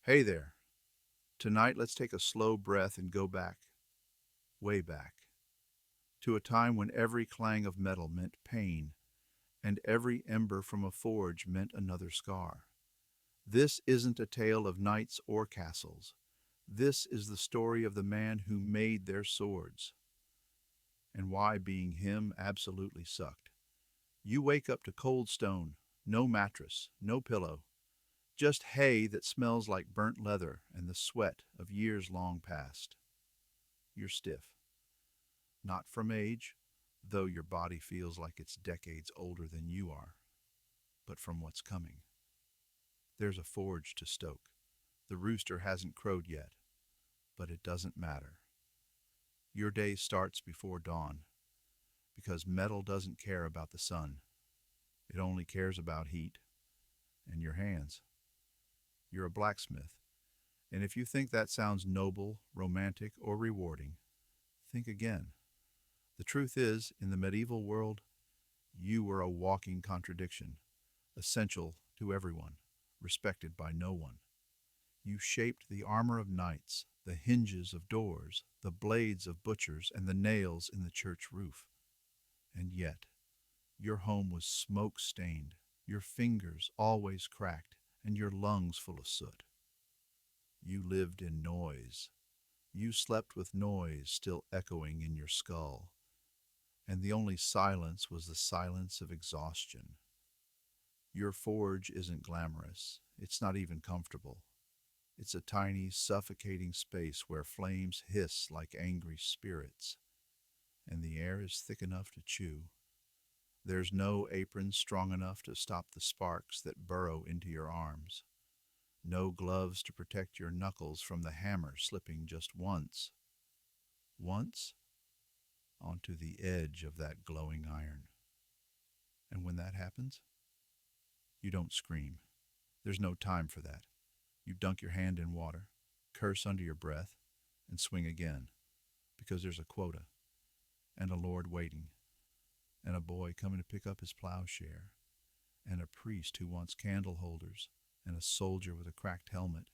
Hey there. Tonight, let's take a slow breath and go back, way back, to a time when every clang of metal meant pain, and every ember from a forge meant another scar. This isn't a tale of knights or castles. This is the story of the man who made their swords, and why being him absolutely sucked. You wake up to cold stone, no mattress, no pillow, just hay that smells like burnt leather and the sweat of years long past. You're stiff. Not from age, though your body feels like it's decades older than you are, but from what's coming. There's a forge to stoke. The rooster hasn't crowed yet, but it doesn't matter. Your day starts before dawn, because metal doesn't care about the sun. It only cares about heat and your hands. You're a blacksmith, and if you think that sounds noble, romantic, or rewarding, think again. The truth is, in the medieval world, you were a walking contradiction, essential to everyone, respected by no one. You shaped the armor of knights, the hinges of doors, the blades of butchers, and the nails in the church roof. And yet, your home was smoke-stained, your fingers always cracked, and your lungs full of soot. You lived in noise. You slept with noise still echoing in your skull, and the only silence was the silence of exhaustion. Your forge isn't glamorous. It's not even comfortable. It's a tiny, suffocating space where flames hiss like angry spirits, and the air is thick enough to chew. There's no apron strong enough to stop the sparks that burrow into your arms. No gloves to protect your knuckles from the hammer slipping just once, onto the edge of that glowing iron. And when that happens, you don't scream. There's no time for that. You dunk your hand in water, curse under your breath, and swing again, because there's a quota, and a lord waiting, and a boy coming to pick up his plowshare, and a priest who wants candle holders, and a soldier with a cracked helmet,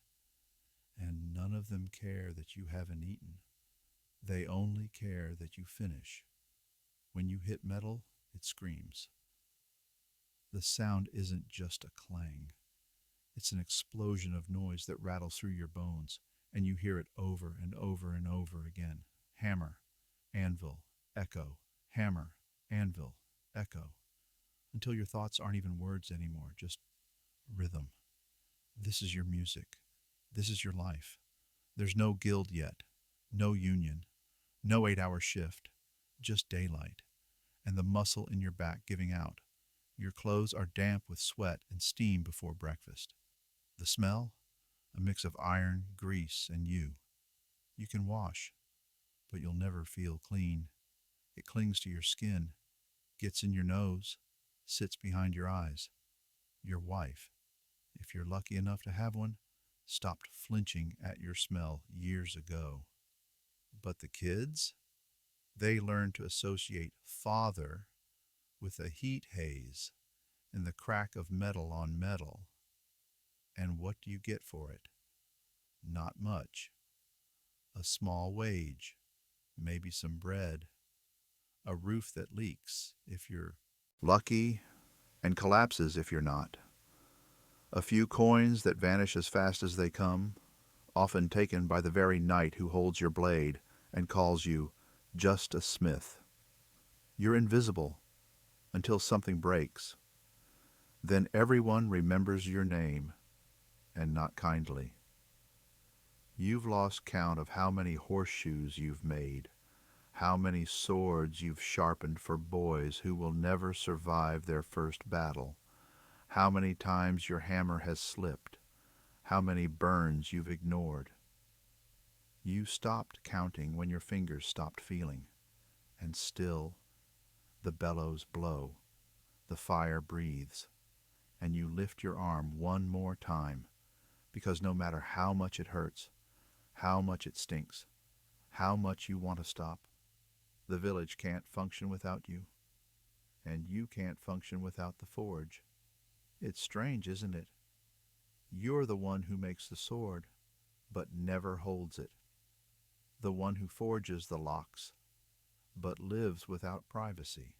and none of them care that you haven't eaten. They only care that you finish. When you hit metal, it screams. The sound isn't just a clang. It's an explosion of noise that rattles through your bones, and you hear it over and over and over again. Hammer, anvil, echo, hammer, anvil, echo, until your thoughts aren't even words anymore, just rhythm. This is your music. This is your life. There's no guild yet, no union, no 8-hour shift, just daylight, and the muscle in your back giving out. Your clothes are damp with sweat and steam before breakfast. The smell? A mix of iron, grease, and you. You can wash, but you'll never feel clean. It clings to your skin, gets in your nose, sits behind your eyes. Your wife, if you're lucky enough to have one, stopped flinching at your smell years ago. But the kids? They learn to associate father with a heat haze and the crack of metal on metal. And what do you get for it? Not much. A small wage, maybe some bread, a roof that leaks if you're lucky and collapses if you're not, a few coins that vanish as fast as they come, often taken by the very knight who holds your blade and calls you just a smith. You're invisible until something breaks. Then everyone remembers your name, and not kindly. You've lost count of how many horseshoes you've made, how many swords you've sharpened for boys who will never survive their first battle, how many times your hammer has slipped, how many burns you've ignored. You stopped counting when your fingers stopped feeling, and still the bellows blow, the fire breathes, and you lift your arm one more time, because no matter how much it hurts, how much it stinks, how much you want to stop, the village can't function without you, and you can't function without the forge. It's strange, isn't it? You're the one who makes the sword, but never holds it. The one who forges the locks, but lives without privacy.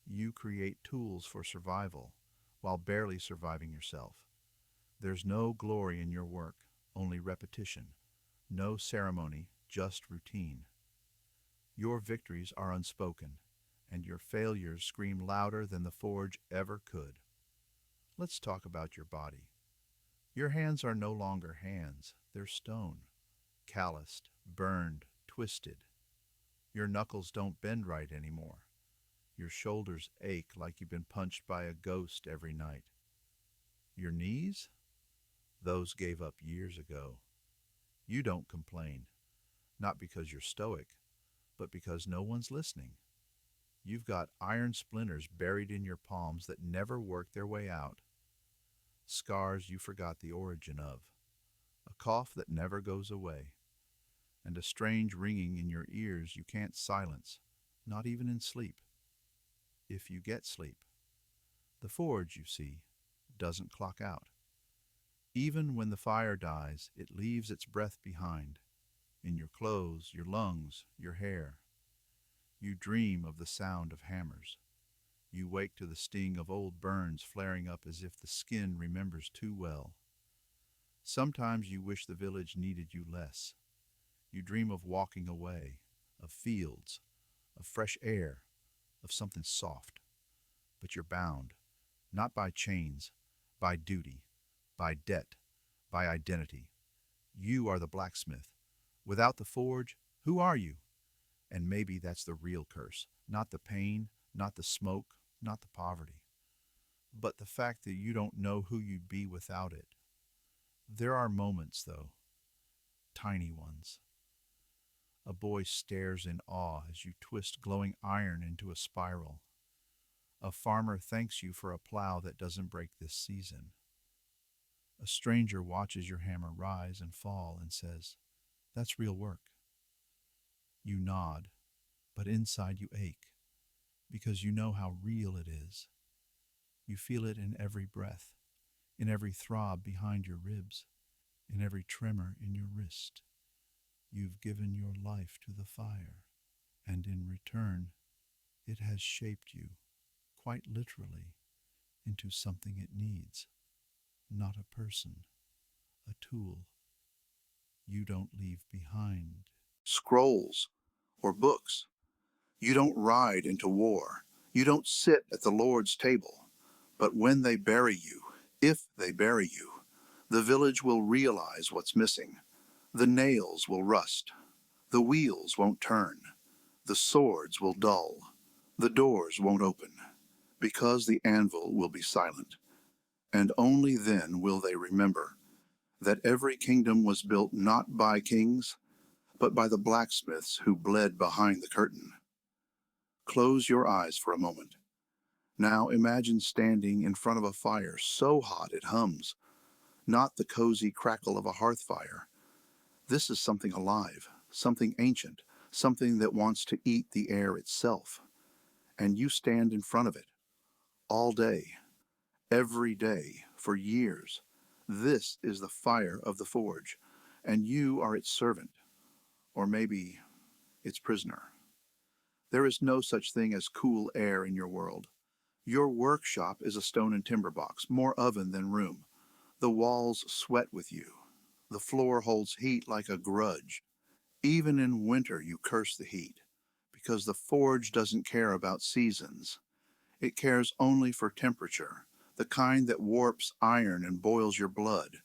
You create tools for survival while barely surviving yourself. There's no glory in your work, only repetition. No ceremony, just routine. Your victories are unspoken, and your failures scream louder than the forge ever could. Let's talk about your body. Your hands are no longer hands, they're stone, calloused, burned, twisted. Your knuckles don't bend right anymore. Your shoulders ache like you've been punched by a ghost every night. Your knees? Those gave up years ago. You don't complain, not because you're stoic, but because no one's listening. You've got iron splinters buried in your palms that never work their way out. Scars you forgot the origin of. A cough that never goes away. And a strange ringing in your ears you can't silence, not even in sleep. If you get sleep. The forge, you see, doesn't clock out. Even when the fire dies, it leaves its breath behind, in your clothes, your lungs, your hair. You dream of the sound of hammers. You wake to the sting of old burns flaring up as if the skin remembers too well. Sometimes you wish the village needed you less. You dream of walking away, of fields, of fresh air, of something soft. But you're bound, not by chains, by duty, by debt, by identity. You are the blacksmith. Without the forge, who are you? And maybe that's the real curse, not the pain, not the smoke, not the poverty, but the fact that you don't know who you'd be without it. There are moments, though, tiny ones. A boy stares in awe as you twist glowing iron into a spiral. A farmer thanks you for a plow that doesn't break this season. A stranger watches your hammer rise and fall and says, "That's real work." You nod, but inside you ache, because you know how real it is. You feel it in every breath, in every throb behind your ribs, in every tremor in your wrist. You've given your life to the fire, and in return, it has shaped you, quite literally, into something it needs. Not a person, a tool. You don't leave behind scrolls or books. You don't ride into war. You don't sit at the Lord's table. But when they bury you, if they bury you, the village will realize what's missing. The nails will rust. The wheels won't turn. The swords will dull. The doors won't open, because the anvil will be silent. And only then will they remember that every kingdom was built not by kings, but by the blacksmiths who bled behind the curtain. Close your eyes for a moment. Now imagine standing in front of a fire so hot it hums, not the cozy crackle of a hearth fire. This is something alive, something ancient, something that wants to eat the air itself. And you stand in front of it, all day, every day, for years. This is the fire of the forge, and you are its servant, or maybe its prisoner. There is no such thing as cool air in your world. Your workshop is a stone and timber box, more oven than room. The walls sweat with you. The floor holds heat like a grudge. Even in winter you curse the heat, because the forge doesn't care about seasons. It cares only for temperature, the kind that warps iron and boils your blood.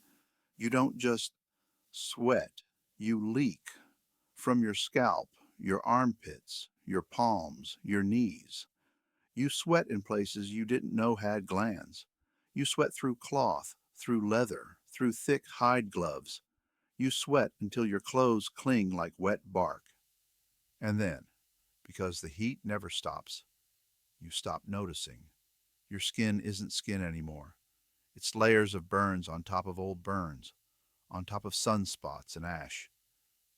You don't just sweat, you leak from your scalp, your armpits, your palms, your knees. You sweat in places you didn't know had glands. You sweat through cloth, through leather, through thick hide gloves. You sweat until your clothes cling like wet bark. And then, because the heat never stops, you stop noticing. Your skin isn't skin anymore. It's layers of burns on top of old burns, on top of sunspots and ash.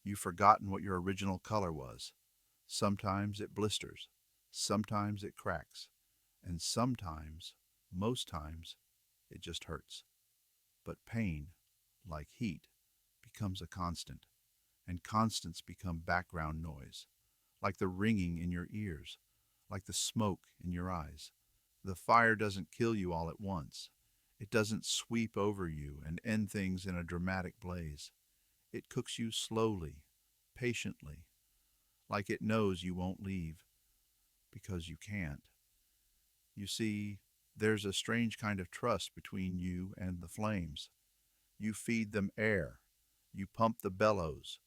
You've forgotten what your original color was. Sometimes it blisters, sometimes it cracks, and sometimes, most times, it just hurts. But pain, like heat, becomes a constant, and constants become background noise, like the ringing in your ears, like the smoke in your eyes. The fire doesn't kill you all at once. It doesn't sweep over you and end things in a dramatic blaze. It cooks you slowly, patiently, like it knows you won't leave, because you can't. You see, there's a strange kind of trust between you and the flames. You feed them air. You pump the bellows.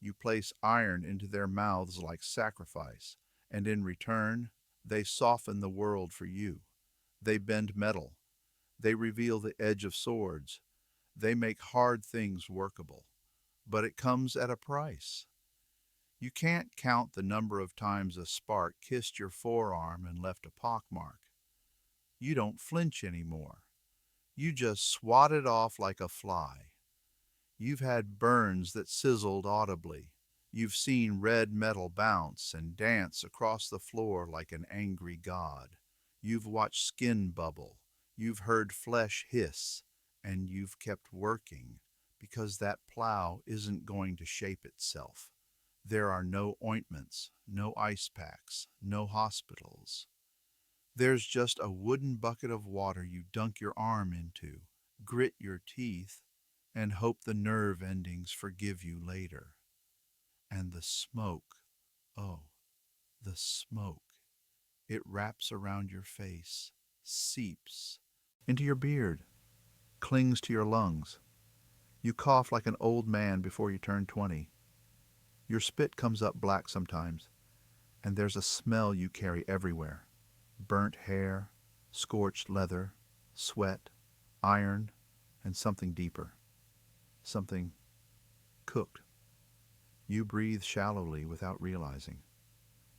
You place iron into their mouths like sacrifice, and in return, they soften the world for you. They bend metal. They reveal the edge of swords. They make hard things workable. But it comes at a price. You can't count the number of times a spark kissed your forearm and left a pockmark. You don't flinch anymore. You just swat it off like a fly. You've had burns that sizzled audibly. You've seen red metal bounce and dance across the floor like an angry god. You've watched skin bubble. You've heard flesh hiss. And you've kept working because that plow isn't going to shape itself. There are no ointments, no ice packs, no hospitals. There's just a wooden bucket of water you dunk your arm into, grit your teeth, and hope the nerve endings forgive you later. And the smoke, oh, the smoke. It wraps around your face, seeps into your beard, clings to your lungs. You cough like an old man before you turn 20. Your spit comes up black sometimes, and there's a smell you carry everywhere. Burnt hair, scorched leather, sweat, iron, and something deeper. Something cooked. You breathe shallowly without realizing.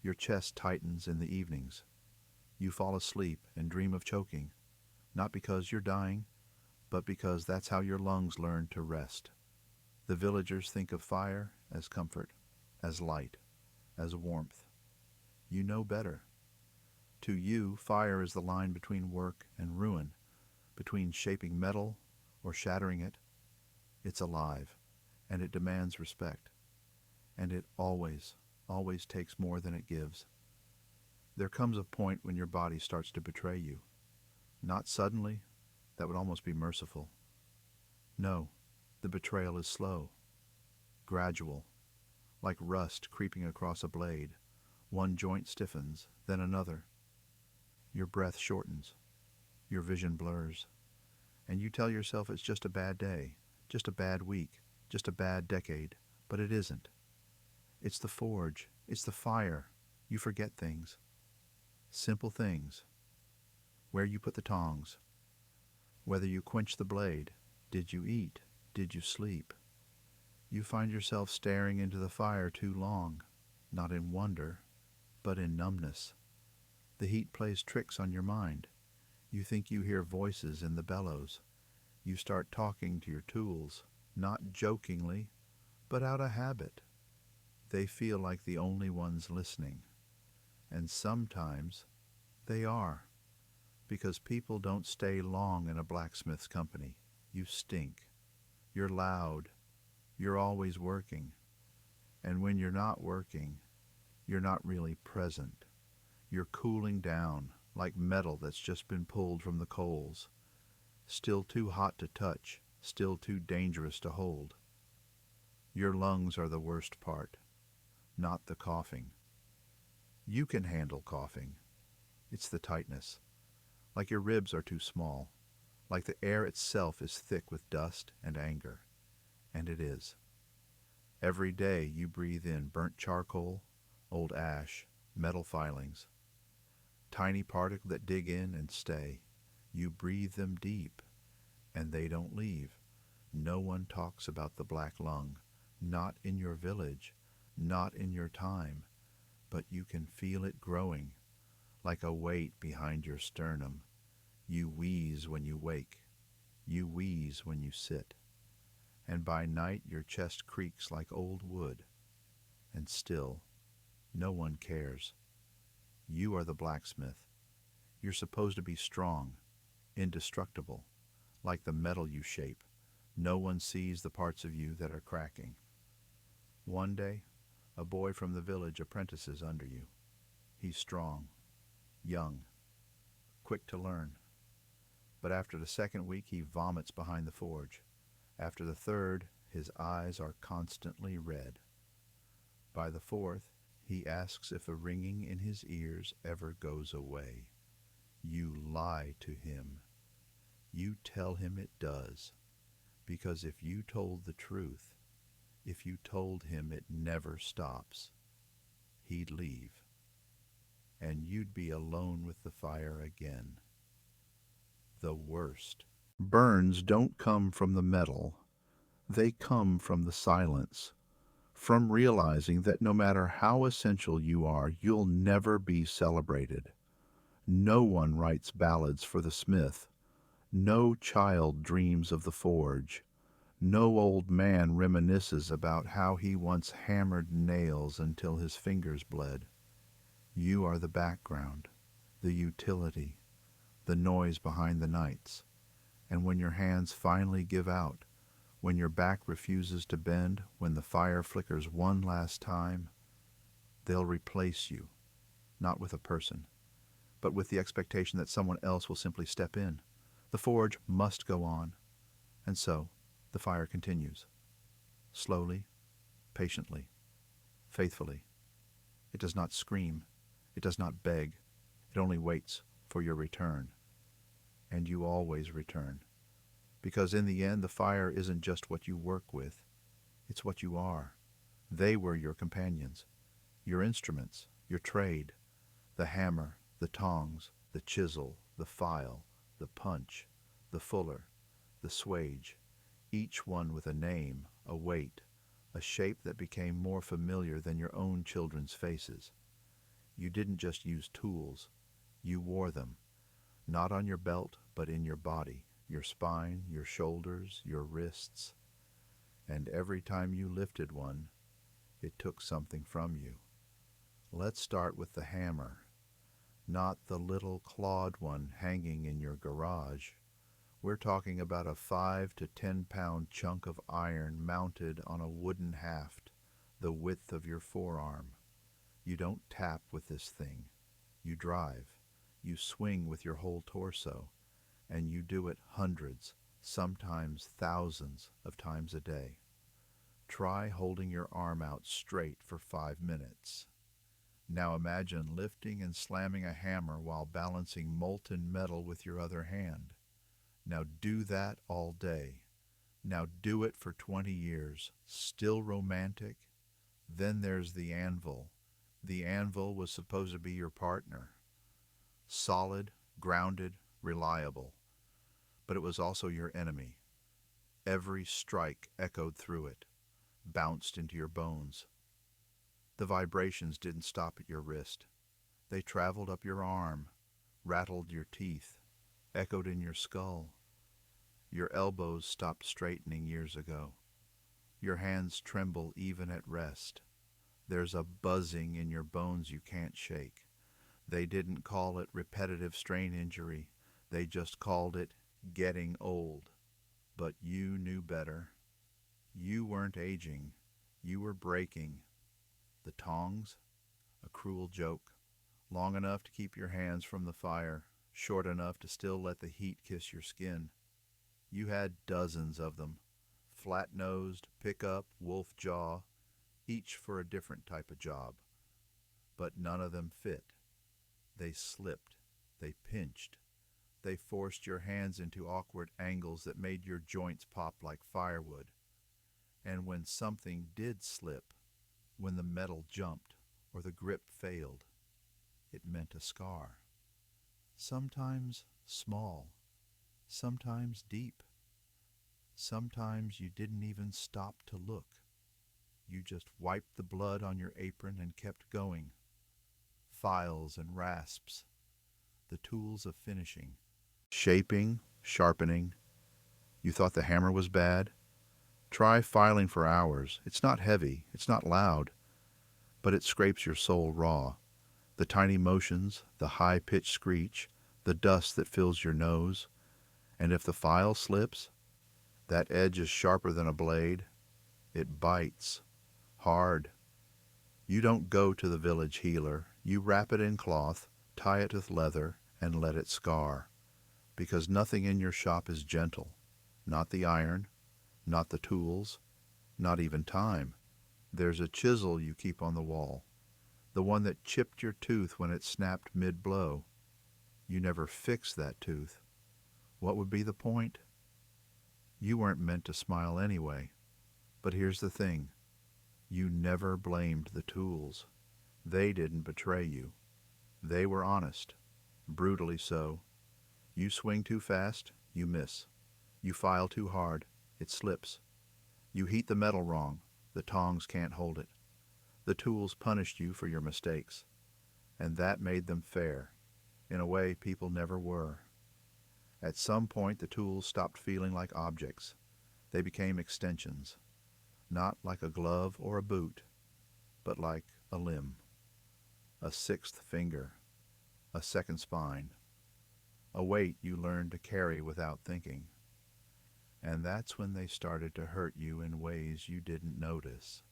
Your chest tightens in the evenings. You fall asleep and dream of choking, not because you're dying, but because that's how your lungs learn to rest. The villagers think of fire as comfort, as light, as warmth. You know better. To you, fire is the line between work and ruin, between shaping metal or shattering it. It's alive, and it demands respect. And it always, always takes more than it gives. There comes a point when your body starts to betray you. Not suddenly, that would almost be merciful. No, the betrayal is slow, gradual, like rust creeping across a blade. One joint stiffens, then another. Your breath shortens, your vision blurs, and you tell yourself it's just a bad day, just a bad week, just a bad decade, but it isn't. It's the forge, it's the fire. You forget things. Simple things. Where you put the tongs. Whether you quench the blade. Did you eat? Did you sleep? You find yourself staring into the fire too long, not in wonder, but in numbness. The heat plays tricks on your mind. You think you hear voices in the bellows. You start talking to your tools, not jokingly, but out of habit. They feel like the only ones listening. And sometimes they are, because people don't stay long in a blacksmith's company. You stink. You're loud. You're always working. And when you're not working, you're not really present. You're cooling down like metal that's just been pulled from the coals. Still too hot to touch, still too dangerous to hold. Your lungs are the worst part, not the coughing. You can handle coughing. It's the tightness. Like your ribs are too small. Like the air itself is thick with dust and anger. And it is. Every day you breathe in burnt charcoal, old ash, metal filings. Tiny particles that dig in and stay. You breathe them deep, and they don't leave. No one talks about the black lung. Not in your village, not in your time. But you can feel it growing, like a weight behind your sternum. You wheeze when you wake. You wheeze when you sit. And by night your chest creaks like old wood. And still, no one cares. You are the blacksmith. You're supposed to be strong, indestructible, like the metal you shape. No one sees the parts of you that are cracking. One day, a boy from the village apprentices under you. He's strong, young, quick to learn. But after the second week, he vomits behind the forge. After the third, his eyes are constantly red. By the fourth, he asks if a ringing in his ears ever goes away. You lie to him. You tell him it does. Because if you told the truth, if you told him it never stops, he'd leave. And you'd be alone with the fire again. The worst. Burns don't come from the metal. They come from the silence, from realizing that no matter how essential you are, you'll never be celebrated. No one writes ballads for the smith. No child dreams of the forge. No old man reminisces about how he once hammered nails until his fingers bled. You are the background, the utility, the noise behind the nights. And when your hands finally give out, when your back refuses to bend, when the fire flickers one last time, they'll replace you, not with a person, but with the expectation that someone else will simply step in. The forge must go on. And so, the fire continues. Slowly, patiently, faithfully. It does not scream. It does not beg. It only waits for your return. And you always return. Because in the end, the fire isn't just what you work with. It's what you are. They were your companions, your instruments, your trade, the hammer, the tongs, the chisel, the file, the punch, the fuller, the swage, each one with a name, a weight, a shape that became more familiar than your own children's faces. You didn't just use tools, you wore them, not on your belt, but in your body, your spine, your shoulders, your wrists. And every time you lifted one, it took something from you. Let's start with the hammer, not the little clawed one hanging in your garage. We're talking about a 5 to 10 pound chunk of iron mounted on a wooden haft, the width of your forearm. You don't tap with this thing. You drive. You swing with your whole torso. And you do it hundreds, sometimes thousands of times a day. Try holding your arm out straight for 5 minutes. Now imagine lifting and slamming a hammer while balancing molten metal with your other hand. Now do that all day. Now do it for 20 years. Still romantic? Then there's the anvil. The anvil was supposed to be your partner. Solid, grounded, reliable. But it was also your enemy. Every strike echoed through it, bounced into your bones. The vibrations didn't stop at your wrist. They traveled up your arm, rattled your teeth, echoed in your skull. Your elbows stopped straightening years ago. Your hands tremble even at rest. There's a buzzing in your bones you can't shake. They didn't call it repetitive strain injury. They just called it getting old. But you knew better. You weren't aging. You were breaking. The tongs? A cruel joke. Long enough to keep your hands from the fire, short enough to still let the heat kiss your skin. You had dozens of them. Flat-nosed, pickup, wolf jaw, each for a different type of job. But none of them fit. They slipped. They pinched. They forced your hands into awkward angles that made your joints pop like firewood. And when something did slip, when the metal jumped or the grip failed, it meant a scar. Sometimes small, sometimes deep. Sometimes you didn't even stop to look. You just wiped the blood on your apron and kept going. Files and rasps, the tools of finishing. Shaping, sharpening. You thought the hammer was bad? Try filing for hours. It's not heavy, it's not loud, but it scrapes your soul raw. The tiny motions, the high-pitched screech, the dust that fills your nose. And if the file slips, That edge is sharper than a blade. It bites. Hard. You don't go to the village healer. You wrap it in cloth, tie it with leather, and let it scar. Because nothing in your shop is gentle. Not the iron, not the tools, not even time. There's a chisel you keep on the wall. The one that chipped your tooth when it snapped mid-blow. You never fix that tooth. What would be the point? You weren't meant to smile anyway. But here's the thing. You never blamed the tools. They didn't betray you. They were honest. Brutally so. You swing too fast, you miss. You file too hard, it slips. You heat the metal wrong, the tongs can't hold it. The tools punished you for your mistakes. And that made them fair. In a way people never were. At some point the tools stopped feeling like objects. They became extensions. Not like a glove or a boot, but like a limb. A sixth finger. A second spine. A weight you learned to carry without thinking. And that's when they started to hurt you in ways you didn't notice.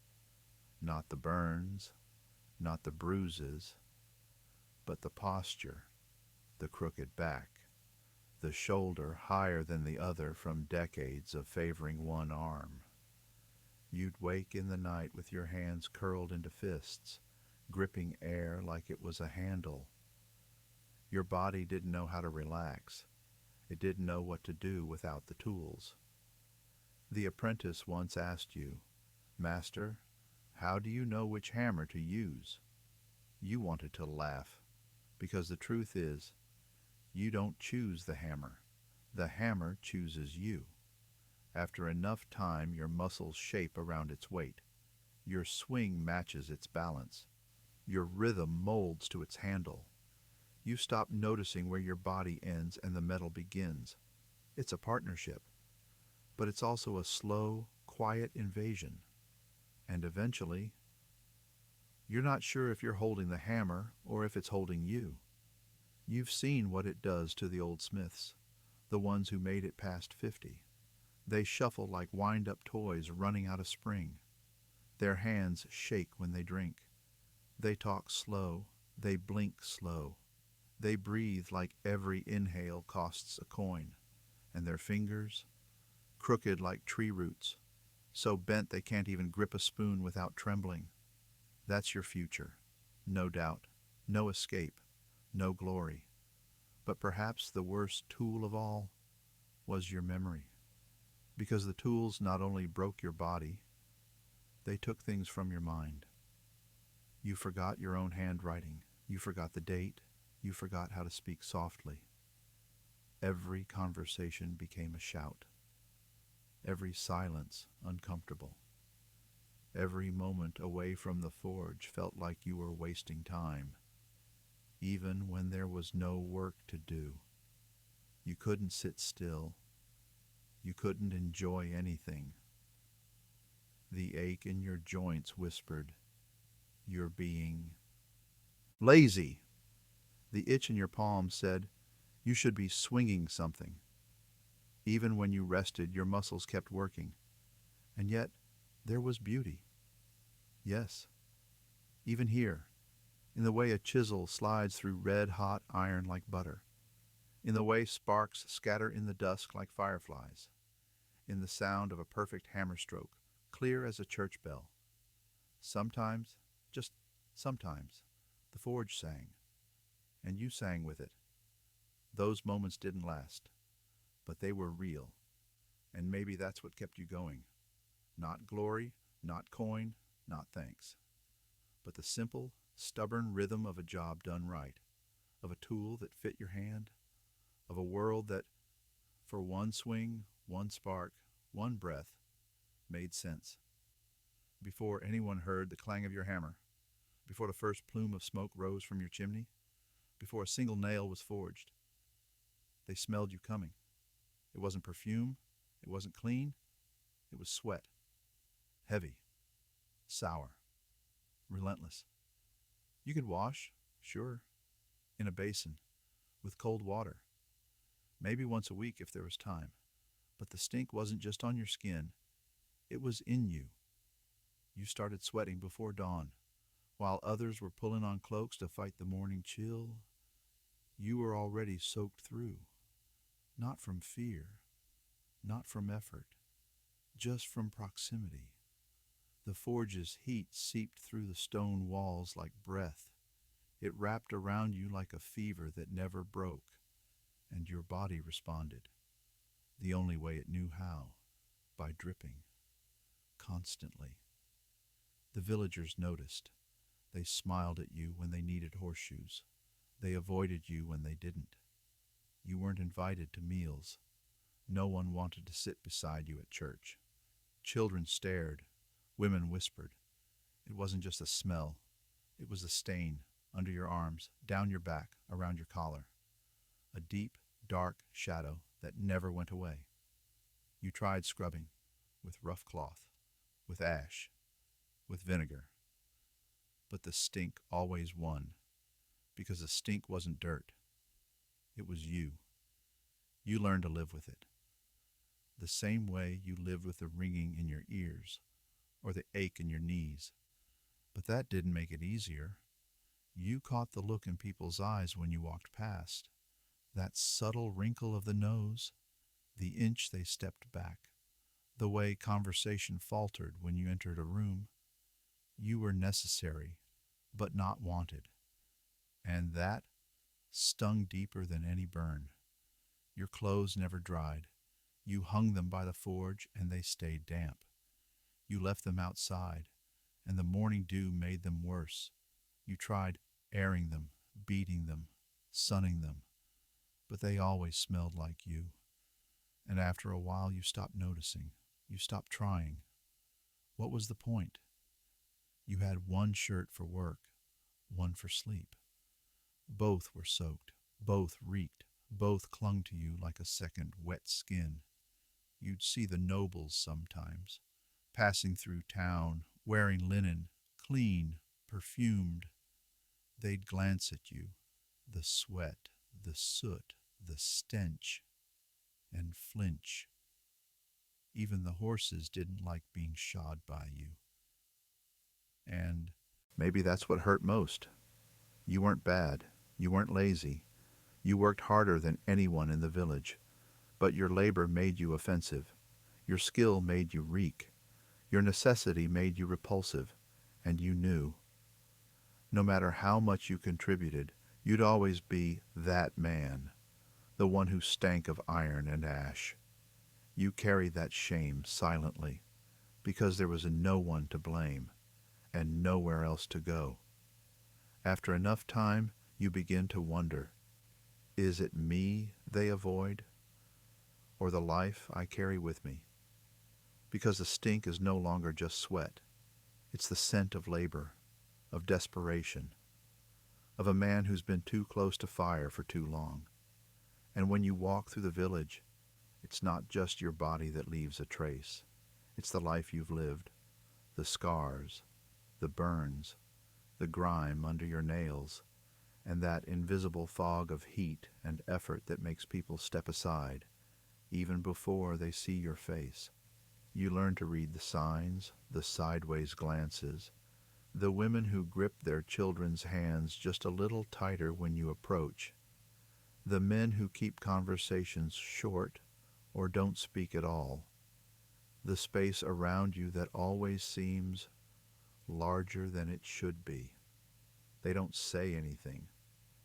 Not the burns, not the bruises, but the posture, the crooked back, the shoulder higher than the other from decades of favoring one arm. You'd wake in the night with your hands curled into fists, gripping air like it was a handle. Your body didn't know how to relax. It didn't know what to do without the tools. The apprentice once asked you, "Master, how do you know which hammer to use?" You wanted to laugh, because the truth is, you don't choose the hammer. The hammer chooses you. After enough time, your muscles shape around its weight. Your swing matches its balance. Your rhythm molds to its handle. You stop noticing where your body ends and the metal begins. It's a partnership, but it's also a slow, quiet invasion. And eventually, you're not sure if you're holding the hammer or if it's holding you. You've seen what it does to the old smiths, the ones who made it past 50. They shuffle like wind-up toys running out of spring. Their hands shake when they drink. They talk slow. They blink slow. They breathe like every inhale costs a coin. And their fingers, crooked like tree roots, so bent they can't even grip a spoon without trembling. That's your future. No doubt. No escape. No glory. But perhaps the worst tool of all was your memory. Because the tools not only broke your body, they took things from your mind. You forgot your own handwriting. You forgot the date. You forgot how to speak softly. Every conversation became a shout. Every silence uncomfortable. Every moment away from the forge felt like you were wasting time, even when there was no work to do. You couldn't sit still. You couldn't enjoy anything. The ache in your joints whispered, "You're being lazy." The itch in your palm said, "You should be swinging something." Even when you rested, your muscles kept working. And yet, there was beauty. Yes, even here, in the way a chisel slides through red-hot iron like butter, in the way sparks scatter in the dusk like fireflies, in the sound of a perfect hammer stroke, clear as a church bell. Sometimes, just sometimes, the forge sang, and you sang with it. Those moments didn't last, but they were real, and maybe that's what kept you going. Not glory, not coin, not thanks, but the simple, stubborn rhythm of a job done right, of a tool that fit your hand, of a world that, for one swing, one spark, one breath, made sense. Before anyone heard the clang of your hammer, before the first plume of smoke rose from your chimney, before a single nail was forged, they smelled you coming. It wasn't perfume, it wasn't clean, it was sweat. Heavy, sour, relentless. You could wash, sure, in a basin, with cold water, maybe once a week if there was time, But the stink wasn't just on your skin, it was in you. You started sweating before dawn. While others were pulling on cloaks to fight the morning chill, you were already soaked through. Not from fear, not from effort, just from proximity. The forge's heat seeped through the stone walls like breath. It wrapped around you like a fever that never broke, and your body responded, the only way it knew how, by dripping, constantly. The villagers noticed. They smiled at you when they needed horseshoes. They avoided you when they didn't. You weren't invited to meals. No one wanted to sit beside you at church. Children stared. Women whispered. It wasn't just a smell. It was a stain under your arms, down your back, around your collar. A deep, dark shadow that never went away. You tried scrubbing with rough cloth, with ash, with vinegar. But the stink always won, because the stink wasn't dirt. It was you. You learned to live with it. The same way you lived with the ringing in your ears or the ache in your knees. But that didn't make it easier. You caught the look in people's eyes when you walked past, that subtle wrinkle of the nose, the inch they stepped back, the way conversation faltered when you entered a room. You were necessary, but not wanted. And that stung deeper than any burn. Your clothes never dried. You hung them by the forge, and they stayed damp. You left them outside, and the morning dew made them worse. You tried airing them, beating them, sunning them, but they always smelled like you. And after a while you stopped noticing. You stopped trying. What was the point? You had one shirt for work, one for sleep. Both were soaked, both reeked, both clung to you like a second wet skin. You'd see the nobles sometimes, passing through town, wearing linen, clean, perfumed. They'd glance at you, the sweat, the soot, the stench, and flinch. Even the horses didn't like being shod by you. And maybe that's what hurt most. You weren't bad. You weren't lazy. You worked harder than anyone in the village. But your labor made you offensive. Your skill made you reek. Your necessity made you repulsive. And you knew. No matter how much you contributed, you'd always be that man, the one who stank of iron and ash. You carried that shame silently, because there was no one to blame, and nowhere else to go. After enough time, you begin to wonder, is it me they avoid, or the life I carry with me? Because the stink is no longer just sweat. It's the scent of labor, of desperation, of a man who's been too close to fire for too long. And when you walk through the village, it's not just your body that leaves a trace. It's the life you've lived, the scars, the burns, the grime under your nails, and that invisible fog of heat and effort that makes people step aside, even before they see your face. You learn to read the signs, the sideways glances, the women who grip their children's hands just a little tighter when you approach, the men who keep conversations short or don't speak at all, the space around you that always seems larger than it should be. They don't say anything,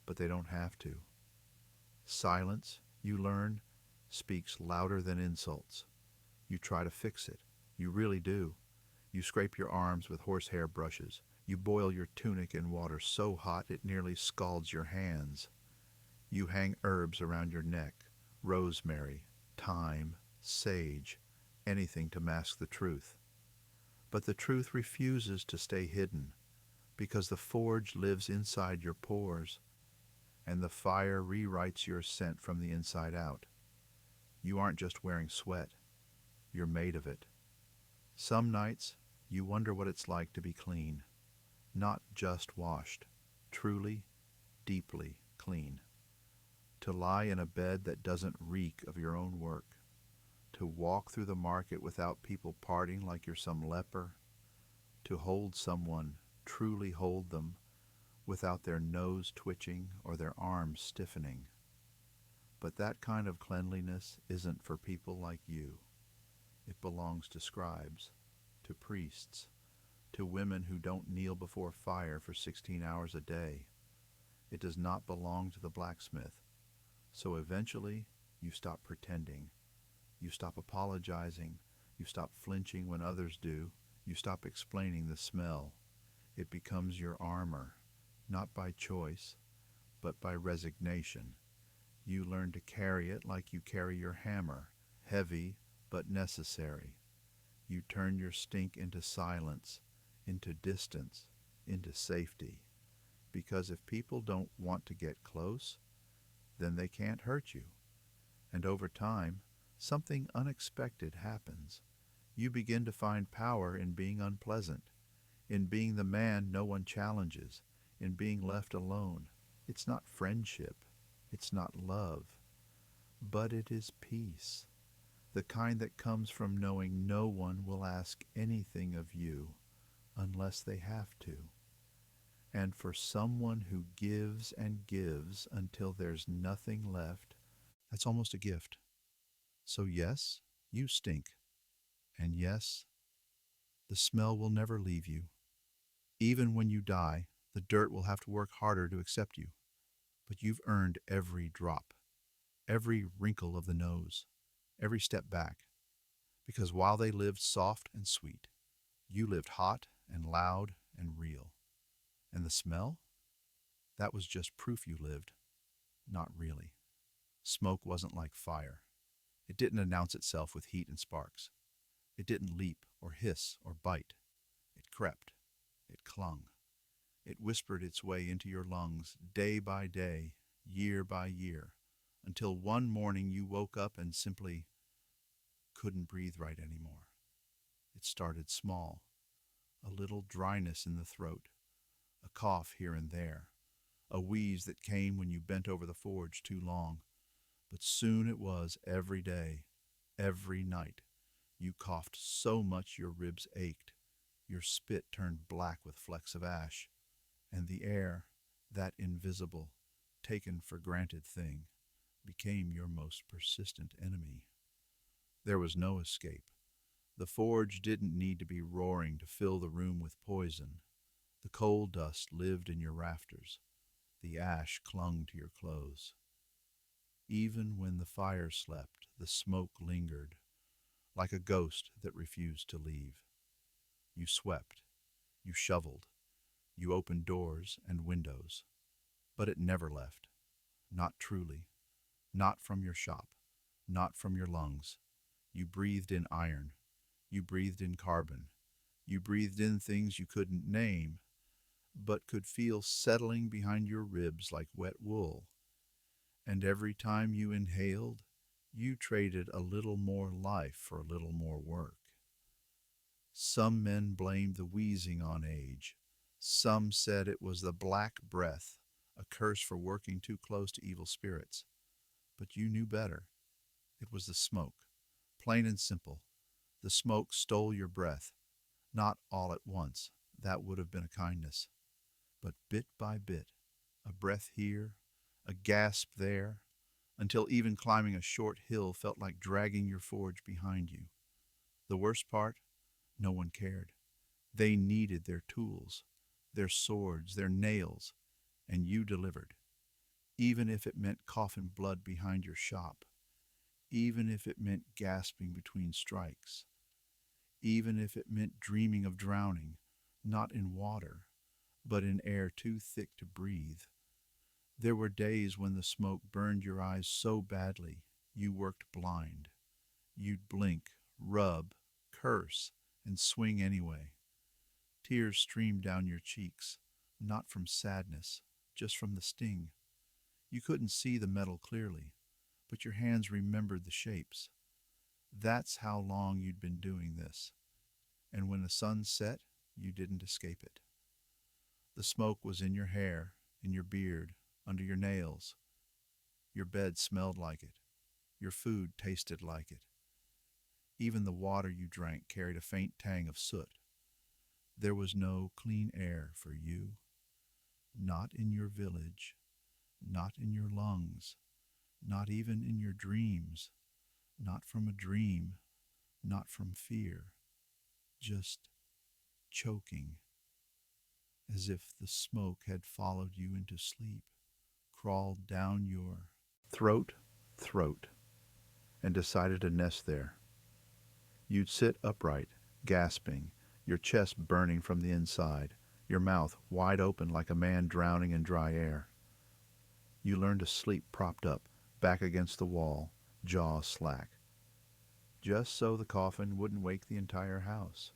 but they don't have to. Silence, you learn, speaks louder than insults. You try to fix it. You really do. You scrape your arms with horsehair brushes. You boil your tunic in water so hot it nearly scalds your hands. You hang herbs around your neck, rosemary, thyme, sage, anything to mask the truth. But the truth refuses to stay hidden, because the forge lives inside your pores, and the fire rewrites your scent from the inside out. You aren't just wearing sweat. You're made of it. Some nights, you wonder what it's like to be clean. Not just washed. Truly, deeply clean. To lie in a bed that doesn't reek of your own work. to walk through the market without people parting like you're some leper, to hold someone, truly hold them, without their nose twitching or their arms stiffening. But that kind of cleanliness isn't for people like you. It belongs to scribes, to priests, to women who don't kneel before fire for 16 hours a day. It does not belong to the blacksmith. So eventually, you stop pretending. You stop apologizing. You stop flinching when others do. You stop explaining the smell. It becomes your armor, not by choice, but by resignation. You learn to carry it like you carry your hammer, heavy but necessary. You turn your stink into silence, into distance, into safety. Because if people don't want to get close, then they can't hurt you. And over time, something unexpected happens. You begin to find power in being unpleasant, in being the man no one challenges, in being left alone. It's not friendship. It's not love. But it is peace, the kind that comes from knowing no one will ask anything of you unless they have to. And for someone who gives and gives until there's nothing left, that's almost a gift. So yes, you stink. And yes, the smell will never leave you. Even when you die, the dirt will have to work harder to accept you. But you've earned every drop, every wrinkle of the nose, every step back. Because while they lived soft and sweet, you lived hot and loud and real. And the smell? That was just proof you lived. Not really. Smoke wasn't like fire. It didn't announce itself with heat and sparks. It didn't leap or hiss or bite. It crept. It clung. It whispered its way into your lungs day by day, year by year, until one morning you woke up and simply couldn't breathe right anymore. It started small, a little dryness in the throat, a cough here and there, a wheeze that came when you bent over the forge too long. But soon it was every day, every night. You coughed so much your ribs ached, your spit turned black with flecks of ash, and the air, that invisible, taken for granted thing, became your most persistent enemy. There was no escape. The forge didn't need to be roaring to fill the room with poison. The coal dust lived in your rafters. The ash clung to your clothes. Even when the fire slept, the smoke lingered, like a ghost that refused to leave. You swept, you shoveled, you opened doors and windows, but it never left. Not truly. Not from your shop. Not from your lungs. You breathed in iron. You breathed in carbon. You breathed in things you couldn't name, but could feel settling behind your ribs like wet wool. And every time you inhaled, you traded a little more life for a little more work. Some men blamed the wheezing on age. Some said it was the black breath, a curse for working too close to evil spirits. But you knew better. It was the smoke. Plain and simple. The smoke stole your breath. Not all at once. That would have been a kindness. But bit by bit, a breath here, a gasp there, until even climbing a short hill felt like dragging your forge behind you. The worst part? No one cared. They needed their tools, their swords, their nails, and you delivered. Even if it meant coughing blood behind your shop, even if it meant gasping between strikes, even if it meant dreaming of drowning, not in water, but in air too thick to breathe. There were days when the smoke burned your eyes so badly you worked blind. You'd blink, rub, curse, and swing anyway. Tears streamed down your cheeks, not from sadness, just from the sting. You couldn't see the metal clearly, but your hands remembered the shapes. That's how long you'd been doing this. And when the sun set, you didn't escape it. The smoke was in your hair, in your beard, under your nails. Your bed smelled like it. Your food tasted like it. Even the water you drank carried a faint tang of soot. There was no clean air for you, not in your village, not in your lungs, not even in your dreams, not from a dream, not from fear, just choking, as if the smoke had followed you into sleep, crawled down your throat, and decided to nest there. You'd sit upright, gasping, your chest burning from the inside, your mouth wide open like a man drowning in dry air. You learned to sleep propped up, back against the wall, jaw slack, just so the coffin wouldn't wake the entire house,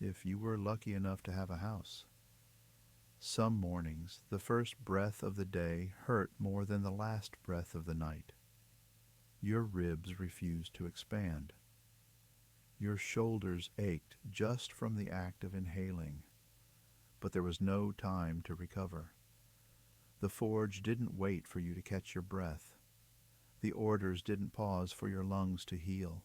if you were lucky enough to have a house. Some mornings, the first breath of the day hurt more than the last breath of the night. Your ribs refused to expand. Your shoulders ached just from the act of inhaling, but there was no time to recover. The forge didn't wait for you to catch your breath. The orders didn't pause for your lungs to heal.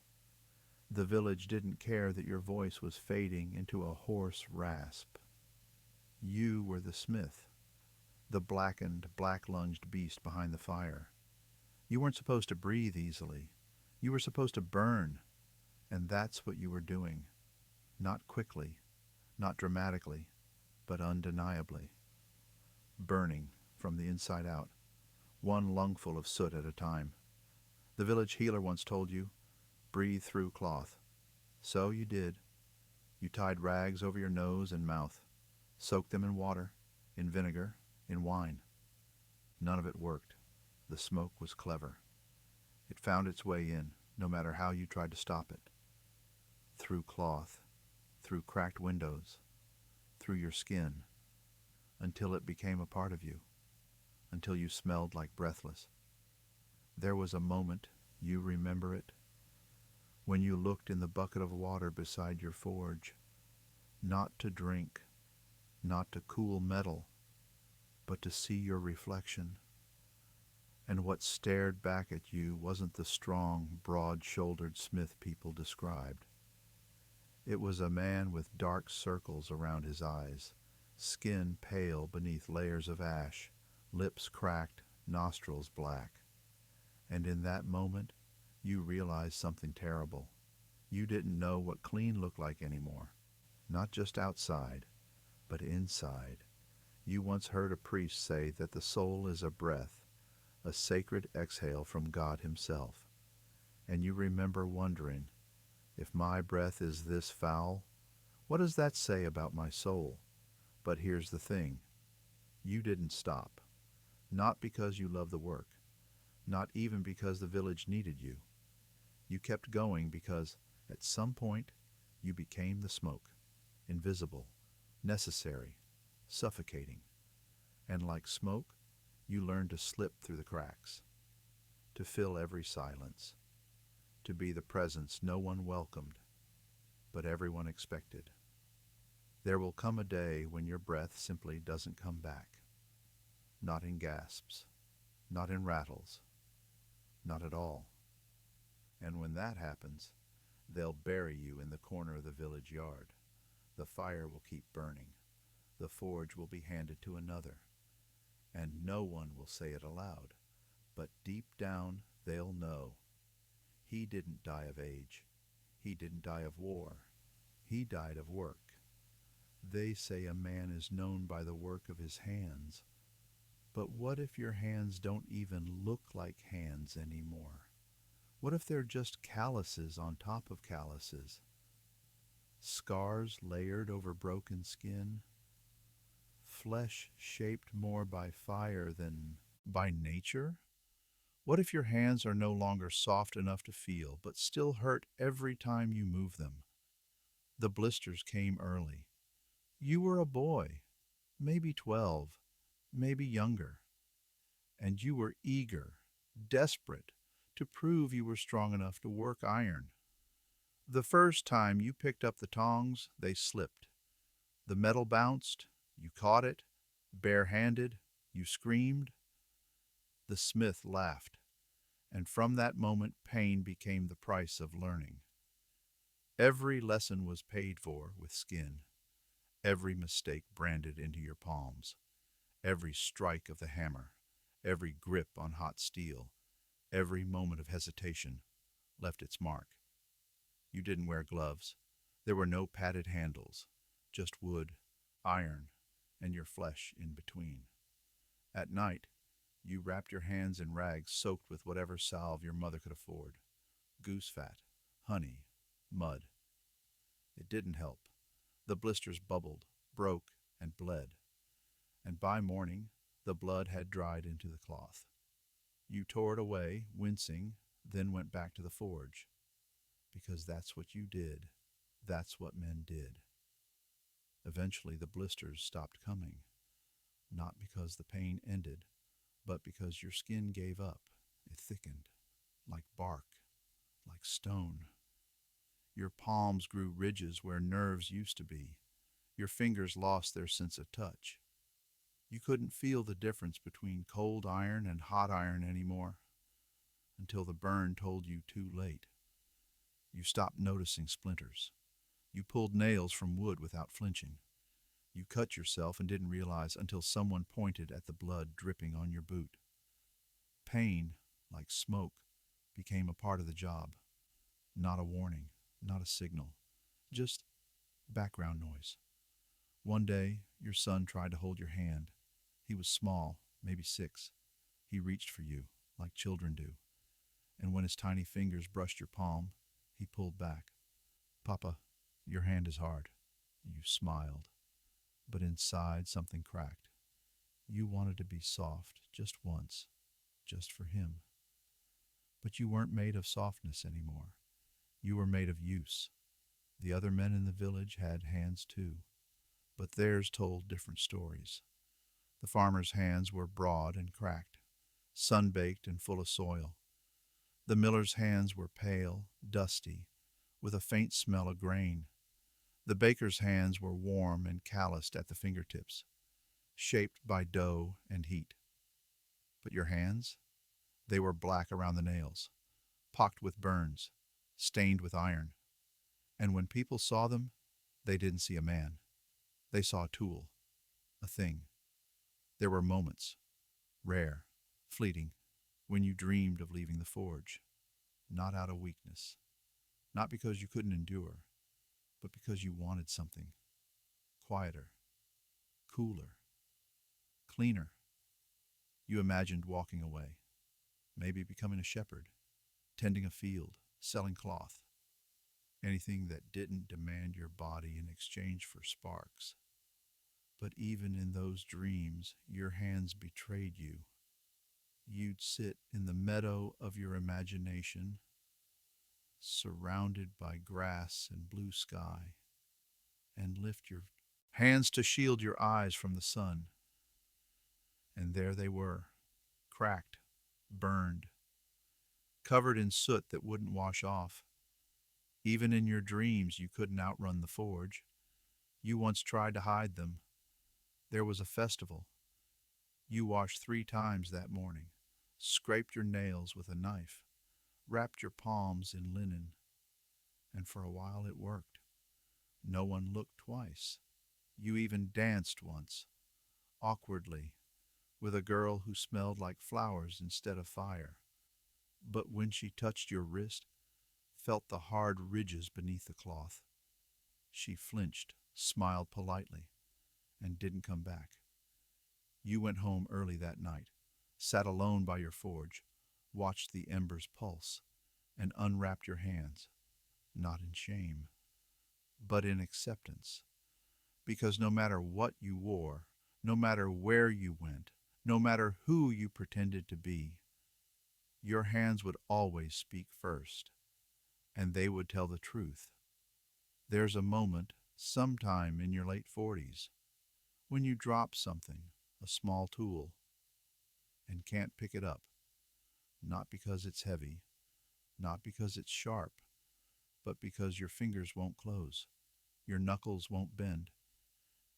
The village didn't care that your voice was fading into a hoarse rasp. You were the smith, the blackened, black-lunged beast behind the fire. You weren't supposed to breathe easily. You were supposed to burn, and that's what you were doing. Not quickly, not dramatically, but undeniably. Burning from the inside out, one lungful of soot at a time. The village healer once told you, breathe through cloth. So you did. You tied rags over your nose and mouth, soaked them in water, in vinegar, in wine. None of it worked. The smoke was clever. It found its way in, no matter how you tried to stop it. Through cloth, through cracked windows, through your skin, until it became a part of you, until you smelled like breathless. There was a moment, you remember it, when you looked in the bucket of water beside your forge, not to drink, not to cool metal, but to see your reflection. And what stared back at you wasn't the strong, broad-shouldered smith people described. It was a man with dark circles around his eyes, skin pale beneath layers of ash, lips cracked, nostrils black. And in that moment, you realized something terrible. You didn't know what clean looked like anymore. Not just outside, but inside. You once heard a priest say that the soul is a breath, a sacred exhale from God Himself. And you remember wondering, if my breath is this foul, what does that say about my soul? But here's the thing. You didn't stop. Not because you love the work. Not even because the village needed you. You kept going because, at some point, you became the smoke. Invisible, necessary, suffocating. And like smoke, you learned to slip through the cracks, to fill every silence, to be the presence no one welcomed, but everyone expected. There will come a day when your breath simply doesn't come back. Not in gasps, not in rattles, not at all. And when that happens, they'll bury you in the corner of the village yard. The fire will keep burning. The forge will be handed to another. And no one will say it aloud, but deep down they'll know. He didn't die of age. He didn't die of war. He died of work. They say a man is known by the work of his hands. But what if your hands don't even look like hands anymore? What if they're just calluses on top of calluses? Scars layered over broken skin? Flesh shaped more by fire than by nature? What if your hands are no longer soft enough to feel, but still hurt every time you move them? The blisters came early. You were a boy, maybe 12, maybe younger, and you were eager, desperate, to prove you were strong enough to work iron. The first time you picked up the tongs, they slipped. The metal bounced, you caught it, bare-handed, you screamed. The smith laughed, and from that moment pain became the price of learning. Every lesson was paid for with skin, every mistake branded into your palms, every strike of the hammer, every grip on hot steel, every moment of hesitation left its mark. You didn't wear gloves. There were no padded handles, just wood, iron, and your flesh in between. At night, you wrapped your hands in rags soaked with whatever salve your mother could afford: goose fat, honey, mud. It didn't help. The blisters bubbled, broke, and bled, and by morning the blood had dried into the cloth. You tore it away, wincing, then went back to the forge, because that's what you did. That's what men did. Eventually the blisters stopped coming, not because the pain ended, but because your skin gave up. It thickened, like bark, like stone. Your palms grew ridges where nerves used to be. Your fingers lost their sense of touch. You couldn't feel the difference between cold iron and hot iron anymore, until the burn told you too late. You stopped noticing splinters. You pulled nails from wood without flinching. You cut yourself and didn't realize until someone pointed at the blood dripping on your boot. Pain, like smoke, became a part of the job. Not a warning, not a signal, just background noise. One day, your son tried to hold your hand. He was small, maybe 6. He reached for you, like children do, and when his tiny fingers brushed your palm, he pulled back. "Papa, your hand is hard." You smiled, but inside something cracked. You wanted to be soft just once, just for him. But you weren't made of softness anymore. You were made of use. The other men in the village had hands too, but theirs told different stories. The farmer's hands were broad and cracked, sun-baked and full of soil. The miller's hands were pale, dusty, with a faint smell of grain. The baker's hands were warm and calloused at the fingertips, shaped by dough and heat. But your hands? They were black around the nails, pocked with burns, stained with iron. And when people saw them, they didn't see a man. They saw a tool, a thing. There were moments, rare, fleeting, when you dreamed of leaving the forge, not out of weakness, not because you couldn't endure, but because you wanted something quieter, cooler, cleaner. You imagined walking away, maybe becoming a shepherd, tending a field, selling cloth, anything that didn't demand your body in exchange for sparks. But even in those dreams, your hands betrayed you. You'd sit in the meadow of your imagination, surrounded by grass and blue sky, and lift your hands to shield your eyes from the sun. And there they were, cracked, burned, covered in soot that wouldn't wash off. Even in your dreams, you couldn't outrun the forge. You once tried to hide them. There was a festival. You washed 3 times that morning, scraped your nails with a knife, wrapped your palms in linen, and for a while it worked. No one looked twice. You even danced once, awkwardly, with a girl who smelled like flowers instead of fire. But when she touched your wrist, felt the hard ridges beneath the cloth, she flinched, smiled politely, and didn't come back. You went home early that night, sat alone by your forge, watched the embers pulse, and unwrapped your hands, not in shame, but in acceptance. Because no matter what you wore, no matter where you went, no matter who you pretended to be, your hands would always speak first, and they would tell the truth. There's a moment, sometime in your late 40s, when you drop something, a small tool, and can't pick it up, not because it's heavy, not because it's sharp, but because your fingers won't close, your knuckles won't bend.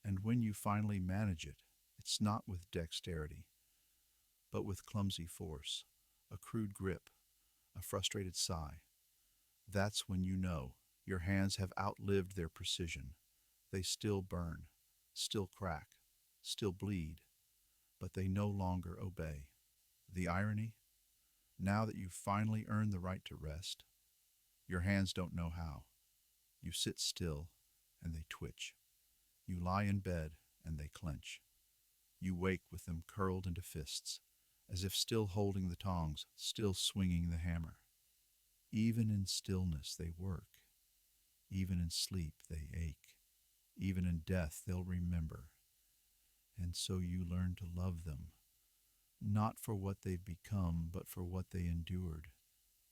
And when you finally manage it, it's not with dexterity, but with clumsy force, a crude grip, a frustrated sigh. That's when you know Your hands have outlived their precision. They still burn, still crack, still bleed, but they no longer obey. The irony? Now that you've finally earned the right to rest, your hands don't know how. You sit still, and they twitch. You lie in bed, and they clench. You wake with them curled into fists, as if still holding the tongs, still swinging the hammer. Even in stillness they work. Even in sleep they ache. Even in death they'll remember. And so you learn to love them, not for what they've become, but for what they endured.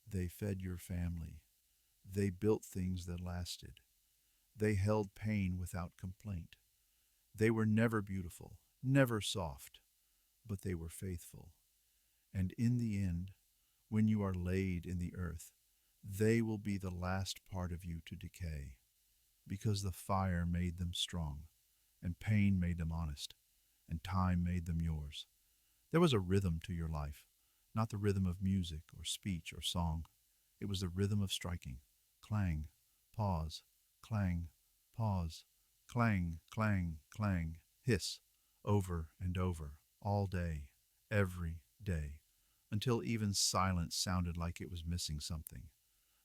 They fed your family. They built things that lasted. They held pain without complaint. They were never beautiful, never soft, but they were faithful. And in the end, when you are laid in the earth, they will be the last part of you to decay, because the fire made them strong, and pain made them honest, and time made them yours. There was a rhythm to your life, not the rhythm of music or speech or song. It was the rhythm of striking. Clang, pause, clang, pause, clang, clang, clang, hiss, over and over, all day, every day, until even silence sounded like it was missing something.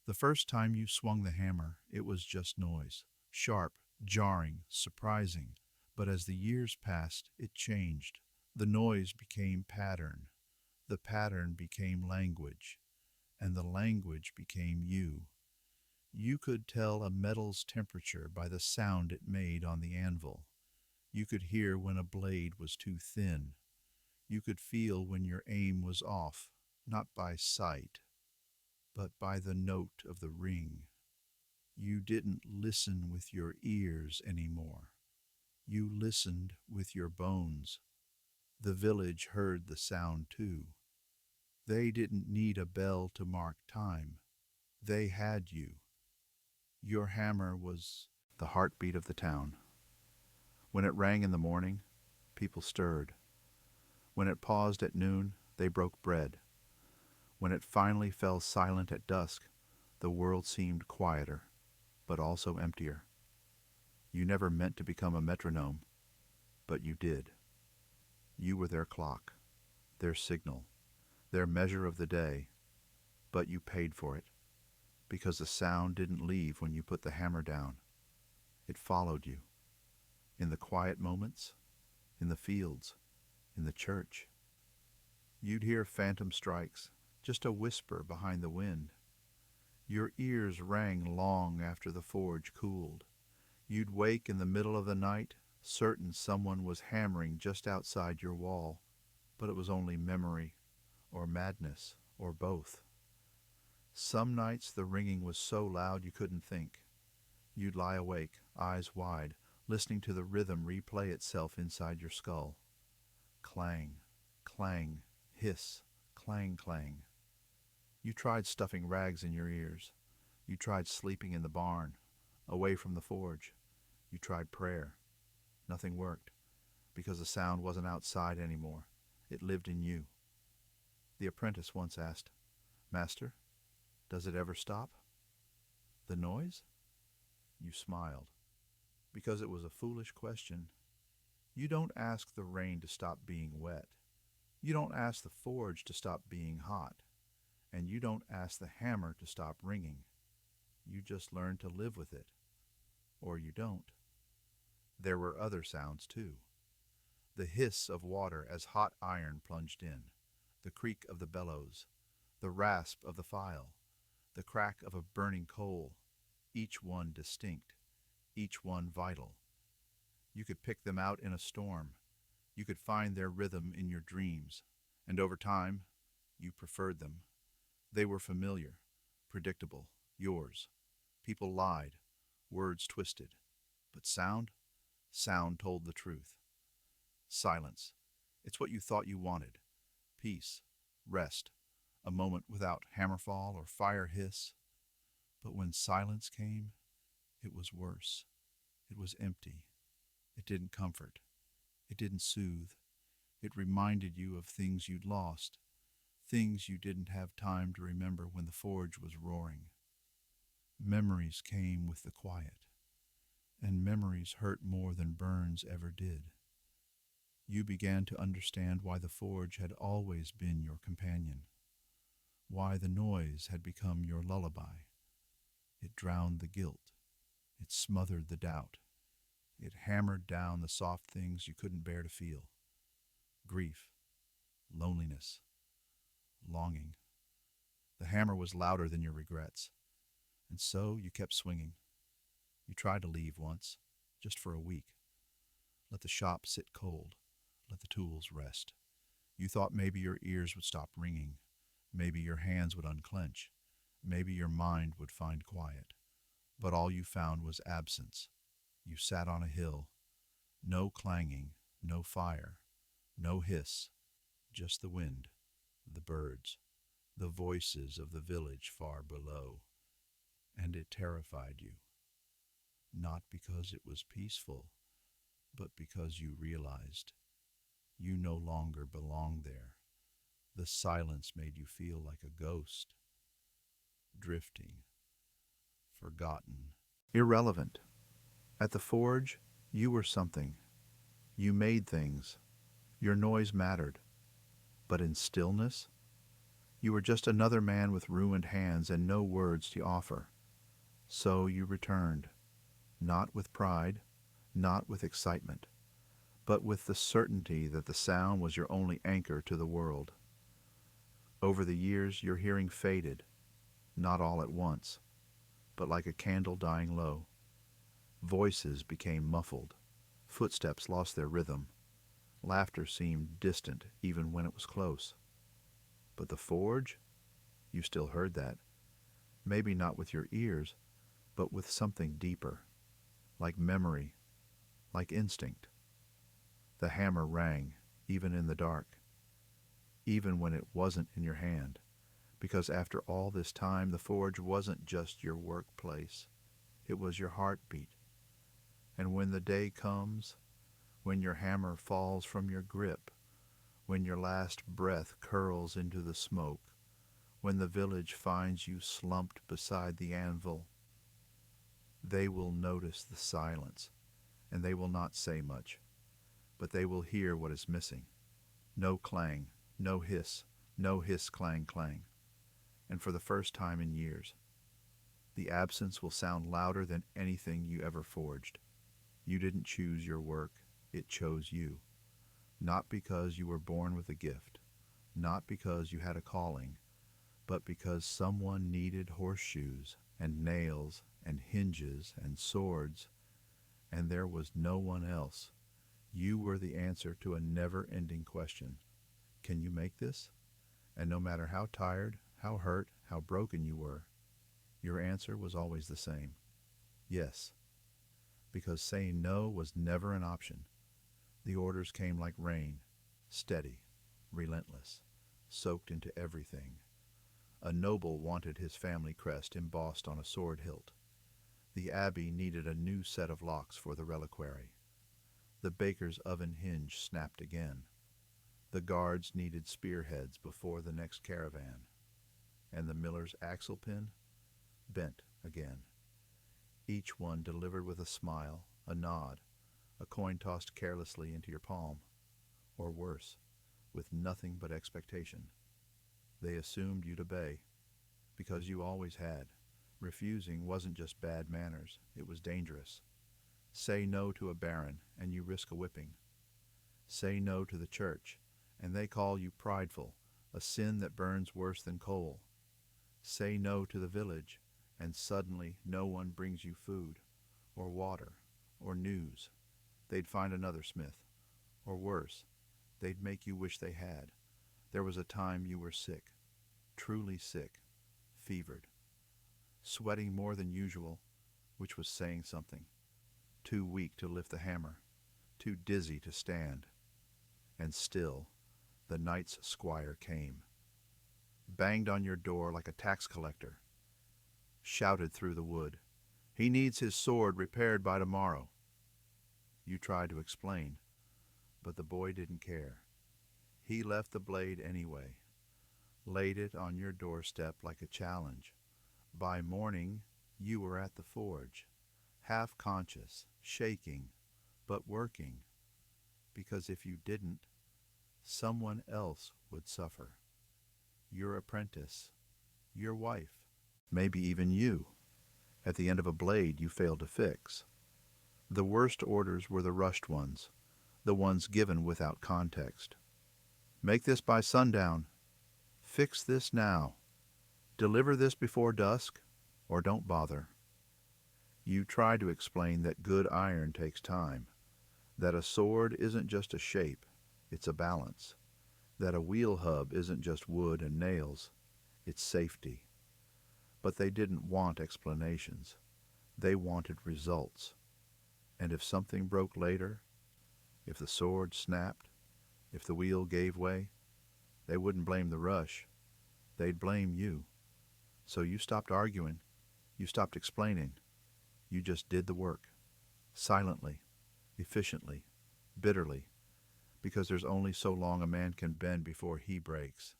The first time you swung the hammer, it was just noise, sharp, jarring, surprising. But as the years passed, it changed. The noise became pattern. The pattern became language. And the language became you. You could tell a metal's temperature by the sound it made on the anvil. You could hear when a blade was too thin. You could feel when your aim was off, not by sight, but by the note of the ring. You didn't listen with your ears anymore. You listened with your bones. The village heard the sound too. They didn't need a bell to mark time. They had you. Your hammer was the heartbeat of the town. When it rang in the morning, people stirred. When it paused at noon, they broke bread. When it finally fell silent at dusk, the world seemed quieter, but also emptier. You never meant to become a metronome, but you did. You were their clock, their signal, their measure of the day, but you paid for it, because the sound didn't leave when you put the hammer down. It followed you, in the quiet moments, in the fields, in the church. You'd hear phantom strikes, just a whisper behind the wind. Your ears rang long after the forge cooled. You'd wake in the middle of the night, certain someone was hammering just outside your wall, but it was only memory, or madness, or both. Some nights the ringing was so loud you couldn't think. You'd lie awake, eyes wide, listening to the rhythm replay itself inside your skull. Clang, clang, hiss, clang, clang. You tried stuffing rags in your ears. You tried sleeping in the barn, away from the forge. You tried prayer. Nothing worked, because the sound wasn't outside anymore. It lived in you. The apprentice once asked, "Master, does it ever stop? The noise?" You smiled, because it was a foolish question. You don't ask the rain to stop being wet. You don't ask the forge to stop being hot. And you don't ask the hammer to stop ringing. You just learn to live with it. Or you don't. There were other sounds, too. The hiss of water as hot iron plunged in, the creak of the bellows, the rasp of the file, the crack of a burning coal, each one distinct, each one vital. You could pick them out in a storm. You could find their rhythm in your dreams, and over time, you preferred them. They were familiar, predictable, yours. People lied, words twisted. But sound? Sound told the truth. Silence. It's what you thought you wanted. Peace, rest, a moment without hammerfall or fire hiss. But when silence came, it was worse. It was empty. It didn't comfort. It didn't soothe. It reminded you of things you'd lost, things you didn't have time to remember when the forge was roaring. Memories came with the quiet, and memories hurt more than burns ever did. You began to understand why the forge had always been your companion, why the noise had become your lullaby. It drowned the guilt, it smothered the doubt, it hammered down the soft things you couldn't bear to feel: grief, loneliness, longing. The hammer was louder than your regrets, and so you kept swinging. You tried to leave once, just for a week. Let the shop sit cold, let the tools rest. You thought maybe your ears would stop ringing, maybe your hands would unclench, maybe your mind would find quiet. But all you found was absence. You sat on a hill, no clanging, no fire, no hiss, just the wind, the birds, the voices of the village far below. And it terrified you, not because it was peaceful, but because you realized you no longer belonged there. The silence made you feel like a ghost, drifting, forgotten, irrelevant. At the forge, you were something. You made things. Your noise mattered. But in stillness, you were just another man with ruined hands and no words to offer. So you returned, not with pride, not with excitement, but with the certainty that the sound was your only anchor to the world. Over the years, your hearing faded, not all at once, but like a candle dying low. Voices became muffled. Footsteps lost their rhythm. Laughter seemed distant even when it was close. But the forge? You still heard that. Maybe not with your ears, but with something deeper, like memory, like instinct. The hammer rang, even in the dark, even when it wasn't in your hand, because after all this time, the forge wasn't just your workplace. It was your heartbeat. And when the day comes, when your hammer falls from your grip, when your last breath curls into the smoke, when the village finds you slumped beside the anvil, they will notice the silence, and they will not say much, but they will hear what is missing. No clang, no hiss, no hiss, clang, clang. And for the first time in years, the absence will sound louder than anything you ever forged. You didn't choose your work, it chose you. Not because you were born with a gift, not because you had a calling, but because someone needed horseshoes and nails and hinges and swords, and there was no one else. You were the answer to a never-ending question. Can you make this? And no matter how tired, how hurt, how broken you were, your answer was always the same. Yes. Because saying no was never an option. The orders came like rain, steady, relentless, soaked into everything. A noble wanted his family crest embossed on a sword hilt. The abbey needed a new set of locks for the reliquary. The baker's oven hinge snapped again. The guards needed spearheads before the next caravan. And the miller's axle pin bent again. Each one delivered with a smile, a nod, a coin tossed carelessly into your palm, or worse, with nothing but expectation. They assumed you'd obey, because you always had. Refusing wasn't just bad manners, it was dangerous. Say no to a baron, and you risk a whipping. Say no to the church, and they call you prideful, a sin that burns worse than coal. Say no to the village, and suddenly no one brings you food, or water, or news. They'd find another smith, or worse, they'd make you wish they had. There was a time you were sick, truly sick, fevered, sweating more than usual, which was saying something, too weak to lift the hammer, too dizzy to stand. And still, the night's squire came, banged on your door like a tax collector, shouted through the wood, "He needs his sword repaired by tomorrow." You tried to explain, but the boy didn't care. He left the blade anyway, laid it on your doorstep like a challenge. By morning, You were at the forge, half conscious, shaking, but working, because if you didn't, someone else would suffer. Your apprentice, your wife, maybe even you, at the end of a blade you failed to fix. The worst orders were the rushed ones, the ones given without context. Make this by sundown. Fix this now. Deliver this before dusk, or don't bother. You try to explain that good iron takes time, that a sword isn't just a shape, it's a balance, that a wheel hub isn't just wood and nails, it's safety. But they didn't want explanations. They wanted results. And if something broke later, if the sword snapped, if the wheel gave way, they wouldn't blame the rush. They'd blame you. So you stopped arguing. You stopped explaining. You just did the work. Silently, efficiently, bitterly, because there's only so long a man can bend before he breaks.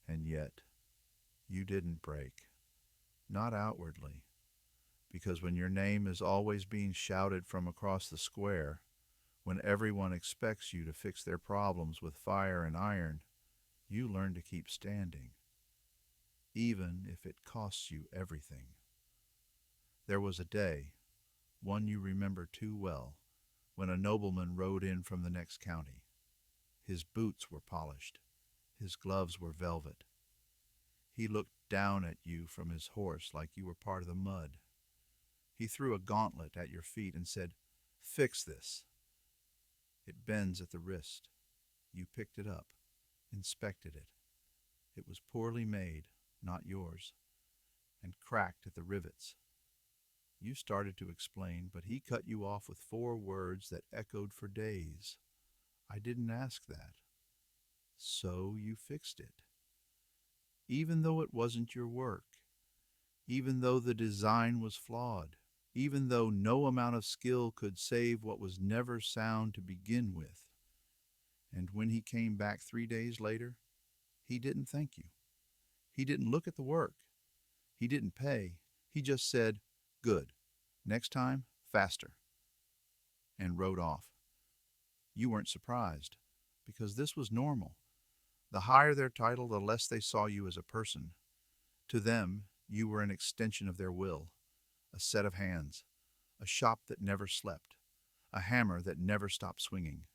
And yet, you didn't break. Not outwardly, because when your name is always being shouted from across the square, when everyone expects you to fix their problems with fire and iron, you learn to keep standing, even if it costs you everything. There was a day, one you remember too well, when a nobleman rode in from the next county. His boots were polished, his gloves were velvet. He looked down at you from his horse like you were part of the mud. He threw a gauntlet at your feet and said, "Fix this." It bends at the wrist. You picked it up, inspected it. It was poorly made, not yours, and cracked at the rivets. You started to explain, but he cut you off with 4 words that echoed for days. "I didn't ask that." So you fixed it. Even though it wasn't your work, even though the design was flawed, even though no amount of skill could save what was never sound to begin with. And when he came back 3 days later, he didn't thank you. He didn't look at the work. He didn't pay. He just said, "Good. Next time, faster," and rode off. You weren't surprised, because this was normal. The higher their title, the less they saw you as a person. To them, you were an extension of their will, a set of hands, a shop that never slept, a hammer that never stopped swinging.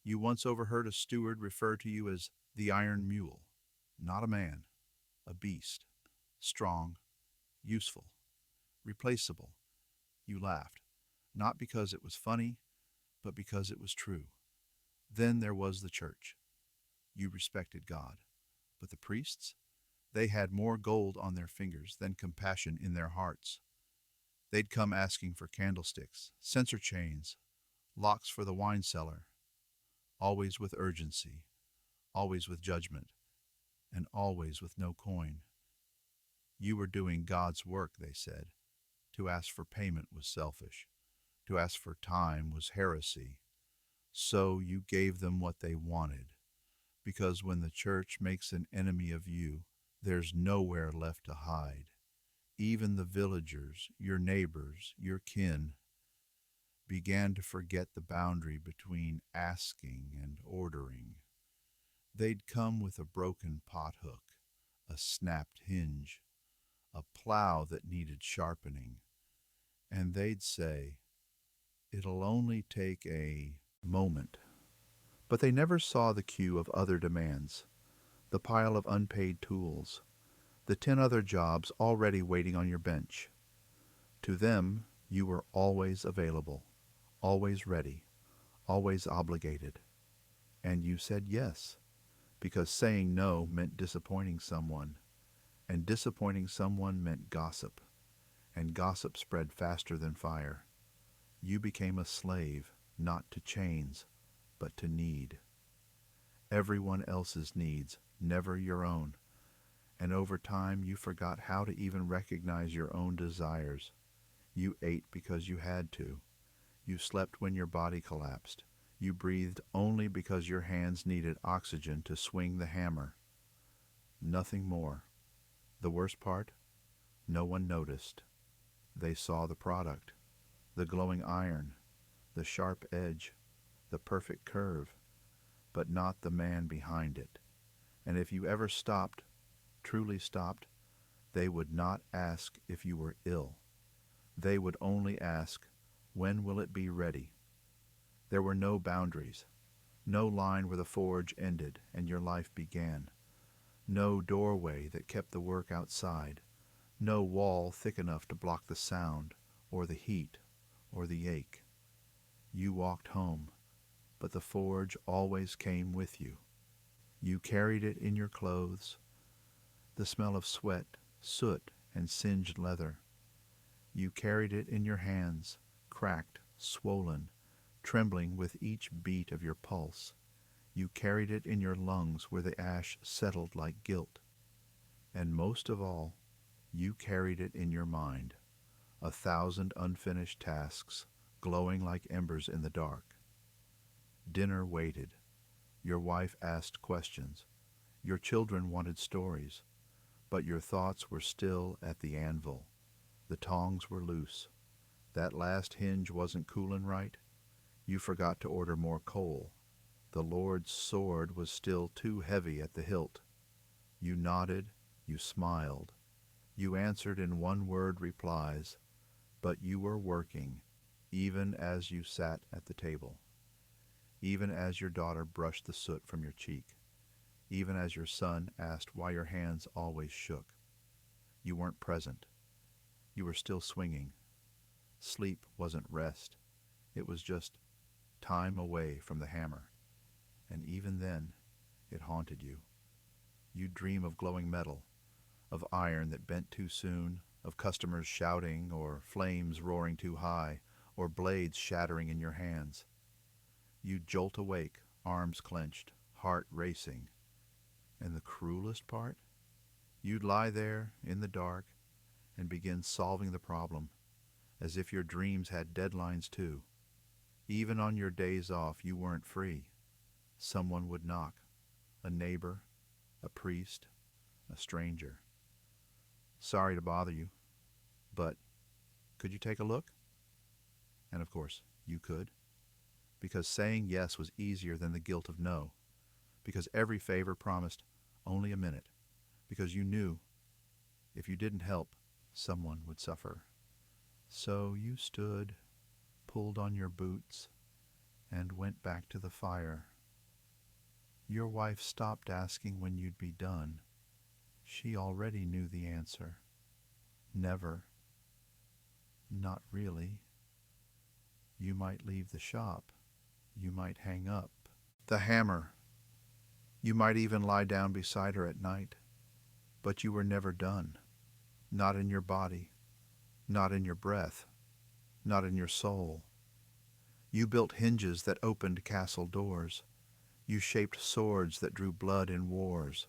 You once overheard a steward refer to you as the Iron Mule, not a man, a beast, strong, useful, replaceable. You laughed, not because it was funny, but because it was true. Then there was the church. You respected God. But the priests? They had more gold on their fingers than compassion in their hearts. They'd come asking for candlesticks, censer chains, locks for the wine cellar, always with urgency, always with judgment, and always with no coin. You were doing God's work, they said. To ask for payment was selfish. To ask for time was heresy. So you gave them what they wanted, because when the church makes an enemy of you, there's nowhere left to hide. Even the villagers, your neighbors, your kin, began to forget the boundary between asking and ordering. They'd come with a broken pothook, a snapped hinge, a plow that needed sharpening, and they'd say, "It'll only take a moment." But they never saw the queue of other demands, the pile of unpaid tools, the 10 other jobs already waiting on your bench. To them, you were always available, always ready, always obligated. And you said yes, because saying no meant disappointing someone, and disappointing someone meant gossip, and gossip spread faster than fire. You became a slave, not to chains, but to need. Everyone else's needs, never your own. And over time you forgot how to even recognize your own desires. You ate because you had to. You slept when your body collapsed. You breathed only because your hands needed oxygen to swing the hammer. Nothing more. The worst part? No one noticed. They saw the product, the glowing iron, the sharp edge, the perfect curve, but not the man behind it. And if you ever stopped, truly stopped, they would not ask if you were ill. They would only ask, when will it be ready? There were no boundaries, no line where the forge ended and your life began, no doorway that kept the work outside, no wall thick enough to block the sound or the heat or the ache. You walked home, but the forge always came with you. You carried it in your clothes, the smell of sweat, soot, and singed leather. You carried it in your hands, cracked, swollen, trembling with each beat of your pulse. You carried it in your lungs where the ash settled like guilt. And most of all, you carried it in your mind, 1,000 unfinished tasks glowing like embers in the dark. Dinner waited. Your wife asked questions. Your children wanted stories. But your thoughts were still at the anvil. The tongs were loose. That last hinge wasn't coolin' right. You forgot to order more coal. The Lord's sword was still too heavy at the hilt. You nodded, you smiled. You answered in one-word replies, but you were working, even as you sat at the table, even as your daughter brushed the soot from your cheek, even as your son asked why your hands always shook. You weren't present. You were still swinging. Sleep wasn't rest. It was just time away from the hammer. And even then, it haunted you. You'd dream of glowing metal, of iron that bent too soon, of customers shouting, or flames roaring too high, or blades shattering in your hands. You'd jolt awake, arms clenched, heart racing. And the cruelest part? You'd lie there in the dark and begin solving the problem, as if your dreams had deadlines too. Even on your days off, you weren't free. Someone would knock, a neighbor, a priest, a stranger. Sorry to bother you, but could you take a look? And of course, you could, because saying yes was easier than the guilt of no, because every favor promised only a minute, because you knew if you didn't help, someone would suffer. So you stood, pulled on your boots, and went back to the fire. Your wife stopped asking when you'd be done. She already knew the answer. Never. Not really. You might leave the shop. You might hang up the hammer. You might even lie down beside her at night. But you were never done. Not in your body. Not in your breath. Not in your soul. You built hinges that opened castle doors. You shaped swords that drew blood in wars.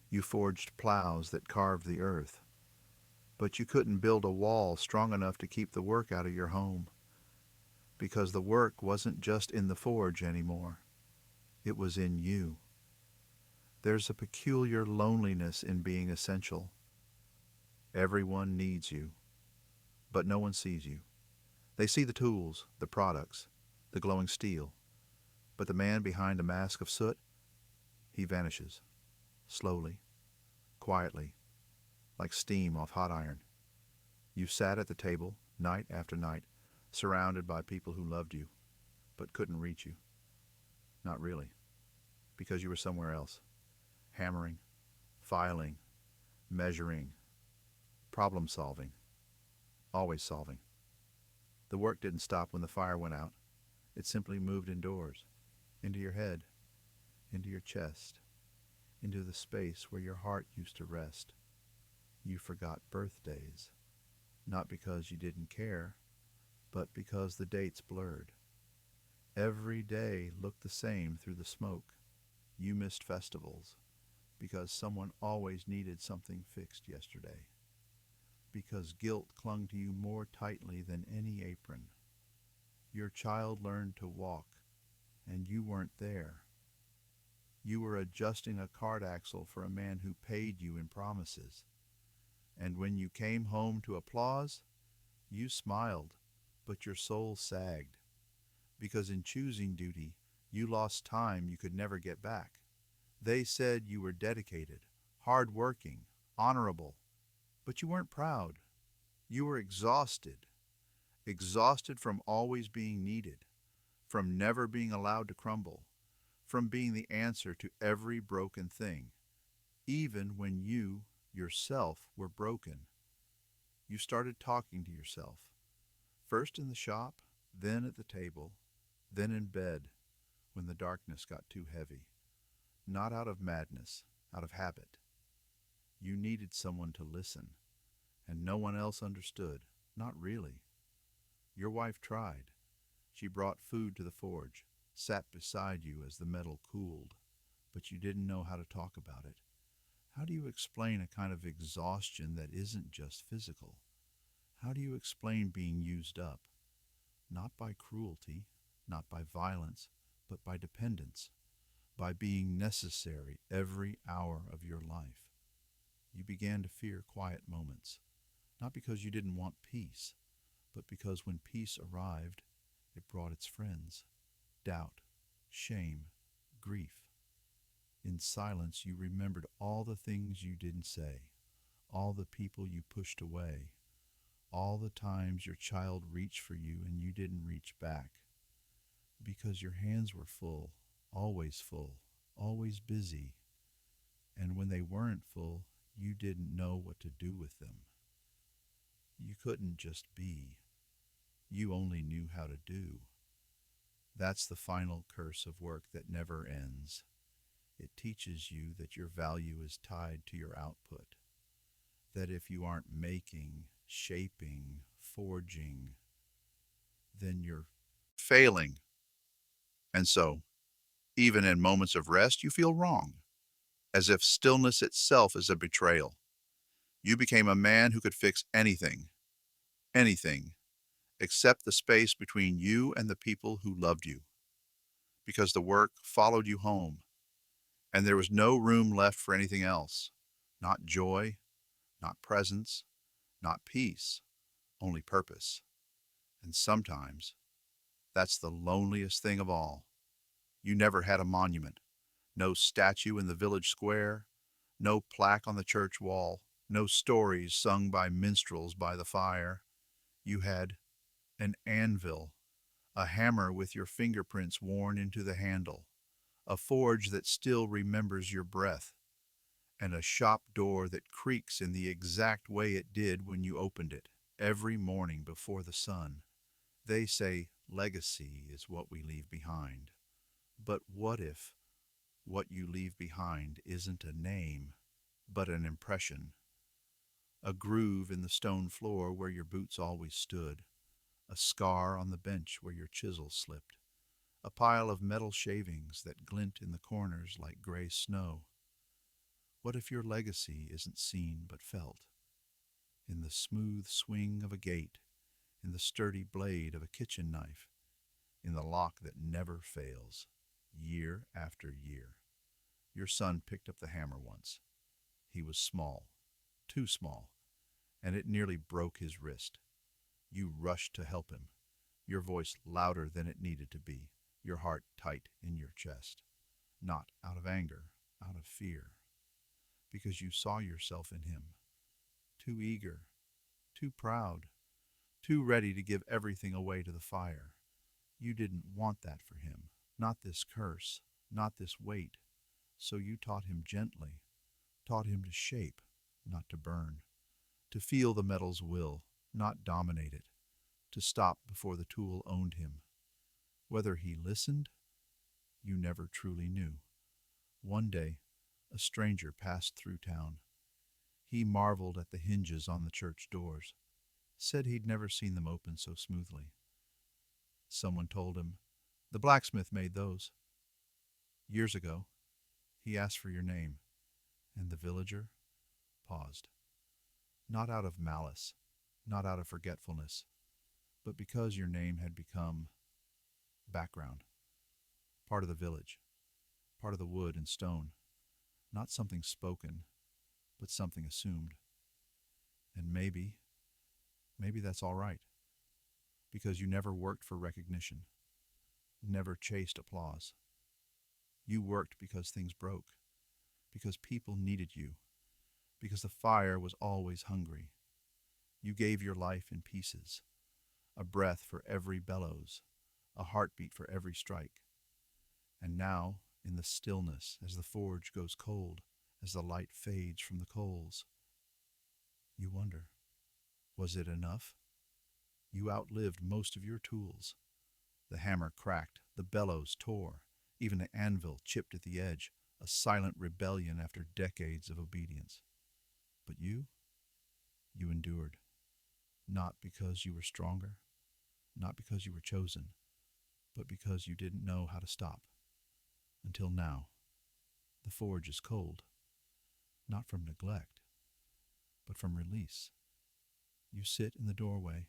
You forged plows that carved the earth. But you couldn't build a wall strong enough to keep the work out of your home, because the work wasn't just in the forge anymore. It was in you. There's a peculiar loneliness in being essential. Everyone needs you, but no one sees you. They see the tools, the products, the glowing steel, but the man behind a mask of soot, he vanishes, slowly, quietly, like steam off hot iron. You sat at the table, night after night, surrounded by people who loved you, but couldn't reach you. Not really, because you were somewhere else, hammering, filing, measuring, problem solving, always solving. The work didn't stop when the fire went out. It simply moved indoors, into your head, into your chest, into the space where your heart used to rest. You forgot birthdays, not because you didn't care, but because the dates blurred. Every day looked the same through the smoke. You missed festivals, because someone always needed something fixed yesterday, because guilt clung to you more tightly than any apron. Your child learned to walk, and you weren't there. You were adjusting a cart axle for a man who paid you in promises. And when you came home to applause, You smiled, but your soul sagged, because in choosing duty, you lost time you could never get back. They said you were dedicated, hard-working, honorable, but you weren't proud. You were exhausted, exhausted from always being needed, from never being allowed to crumble, from being the answer to every broken thing, even when you, yourself, were broken. You started talking to yourself, first in the shop, then at the table, then in bed when the darkness got too heavy. Not out of madness, out of habit. You needed someone to listen, and no one else understood. Not really. Your wife tried. She brought food to the forge, sat beside you as the metal cooled, but you didn't know how to talk about it. How do you explain a kind of exhaustion that isn't just physical? How do you explain being used up? Not by cruelty, not by violence, but by dependence, by being necessary every hour of your life. You began to fear quiet moments, not because you didn't want peace, but because when peace arrived, it brought its friends, doubt, shame, grief. In silence, you remembered all the things you didn't say, all the people you pushed away, all the times your child reached for you and you didn't reach back, because your hands were full, always busy, and when they weren't full, you didn't know what to do with them. You couldn't just be. You only knew how to do. That's the final curse of work that never ends. It teaches you that your value is tied to your output, that if you aren't making, shaping, forging, then you're failing. And so, even in moments of rest, you feel wrong, as if stillness itself is a betrayal. You became a man who could fix anything, except the space between you and the people who loved you, because the work followed you home, and there was no room left for anything else. Not joy, not presence, not peace, only purpose. And sometimes, that's the loneliest thing of all. You never had a monument, no statue in the village square, no plaque on the church wall, no stories sung by minstrels by the fire. You had an anvil, a hammer with your fingerprints worn into the handle, a forge that still remembers your breath, and a shop door that creaks in the exact way it did when you opened it, every morning before the sun. They say legacy is what we leave behind. But what if what you leave behind isn't a name, but an impression? A groove in the stone floor where your boots always stood, a scar on the bench where your chisel slipped, a pile of metal shavings that glint in the corners like gray snow. What if your legacy isn't seen but felt? In the smooth swing of a gate, in the sturdy blade of a kitchen knife, in the lock that never fails, year after year. Your son picked up the hammer once. He was small, too small, and it nearly broke his wrist. You rushed to help him, your voice louder than it needed to be, your heart tight in your chest. Not out of anger, out of fear, because you saw yourself in him, too eager, too proud, too ready to give everything away to the fire. You didn't want that for him, not this curse, not this weight. So you taught him gently, taught him to shape, not to burn, to feel the metal's will, not dominate it, to stop before the tool owned him. Whether he listened, you never truly knew. One day, a stranger passed through town. He marveled at the hinges on the church doors, said he'd never seen them open so smoothly. Someone told him, "The blacksmith made those." Years ago, he asked for your name, and the villager paused. Not out of malice, not out of forgetfulness, but because your name had become background, part of the village, part of the wood and stone, not something spoken, but something assumed. And maybe that's all right. because you never worked for recognition, never chased applause. You worked because things broke, because people needed you, because the fire was always hungry. You gave your life in pieces, a breath for every bellows, a heartbeat for every strike. And now, in the stillness, as the forge goes cold, as the light fades from the coals, you wonder, was it enough? You outlived most of your tools. The hammer cracked, the bellows tore, even the anvil chipped at the edge, a silent rebellion after decades of obedience. But you endured, not because you were stronger, not because you were chosen, but because you didn't know how to stop. Until now, the forge is cold, not from neglect, but from release. You sit in the doorway,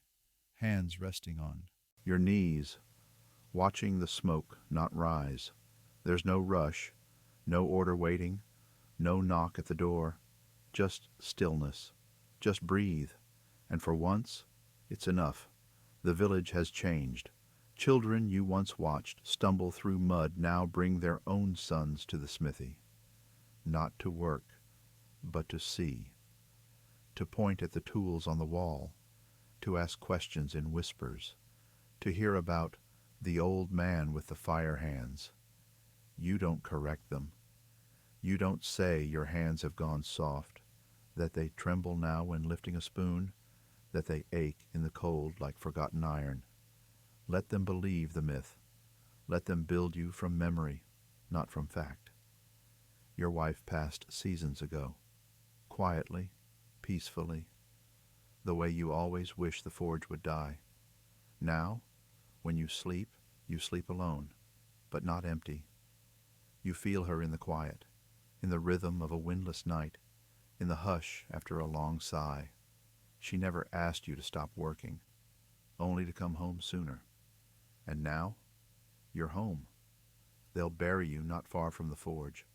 hands resting on your knees, watching the smoke not rise. There's no rush, no order waiting, no knock at the door, just stillness. Just breathe, and for once, it's enough. The village has changed. Children you once watched stumble through mud now bring their own sons to the smithy, not to work, but to see, to point at the tools on the wall, to ask questions in whispers, to hear about the old man with the fire hands. You don't correct them. You don't say your hands have gone soft, that they tremble now when lifting a spoon, that they ache in the cold like forgotten iron. Let them believe the myth. Let them build you from memory, not from fact. Your wife passed seasons ago, quietly, peacefully, the way you always wished the forge would die. Now, when you sleep alone, but not empty. You feel her in the quiet, in the rhythm of a windless night, in the hush after a long sigh. She never asked you to stop working, only to come home sooner. And now, you're home. They'll bury you not far from the forge.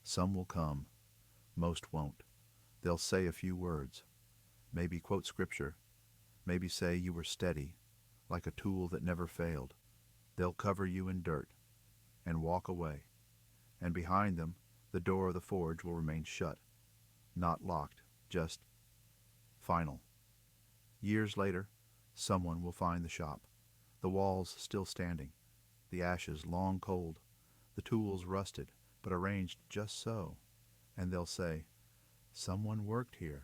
Some will come, most won't. They'll say a few words, maybe quote scripture, maybe say you were steady, like a tool that never failed. They'll cover you in dirt and walk away, and behind them the door of the forge will remain shut, not locked, just final. Years later, someone will find the shop, the walls still standing, the ashes long cold, the tools rusted but arranged just so, and they'll say, someone worked here,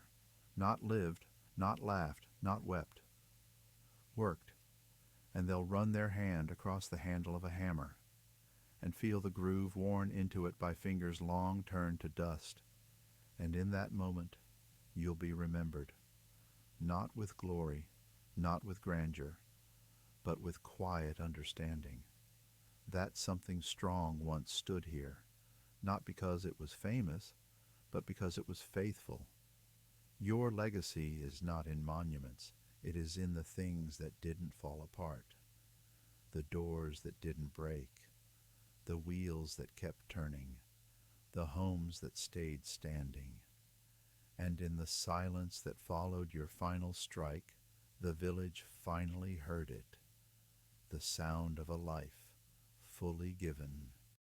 not lived, not laughed, not wept. Worked, and they'll run their hand across the handle of a hammer and feel the groove worn into it by fingers long turned to dust. And in that moment, you'll be remembered, not with glory, not with grandeur, but with quiet understanding. That something strong once stood here, not because it was famous, but because it was faithful. Your legacy is not in monuments, it is in the things that didn't fall apart, the doors that didn't break, the wheels that kept turning, the homes that stayed standing. And in the silence that followed your final strike, the village finally heard it, the sound of a life fully given.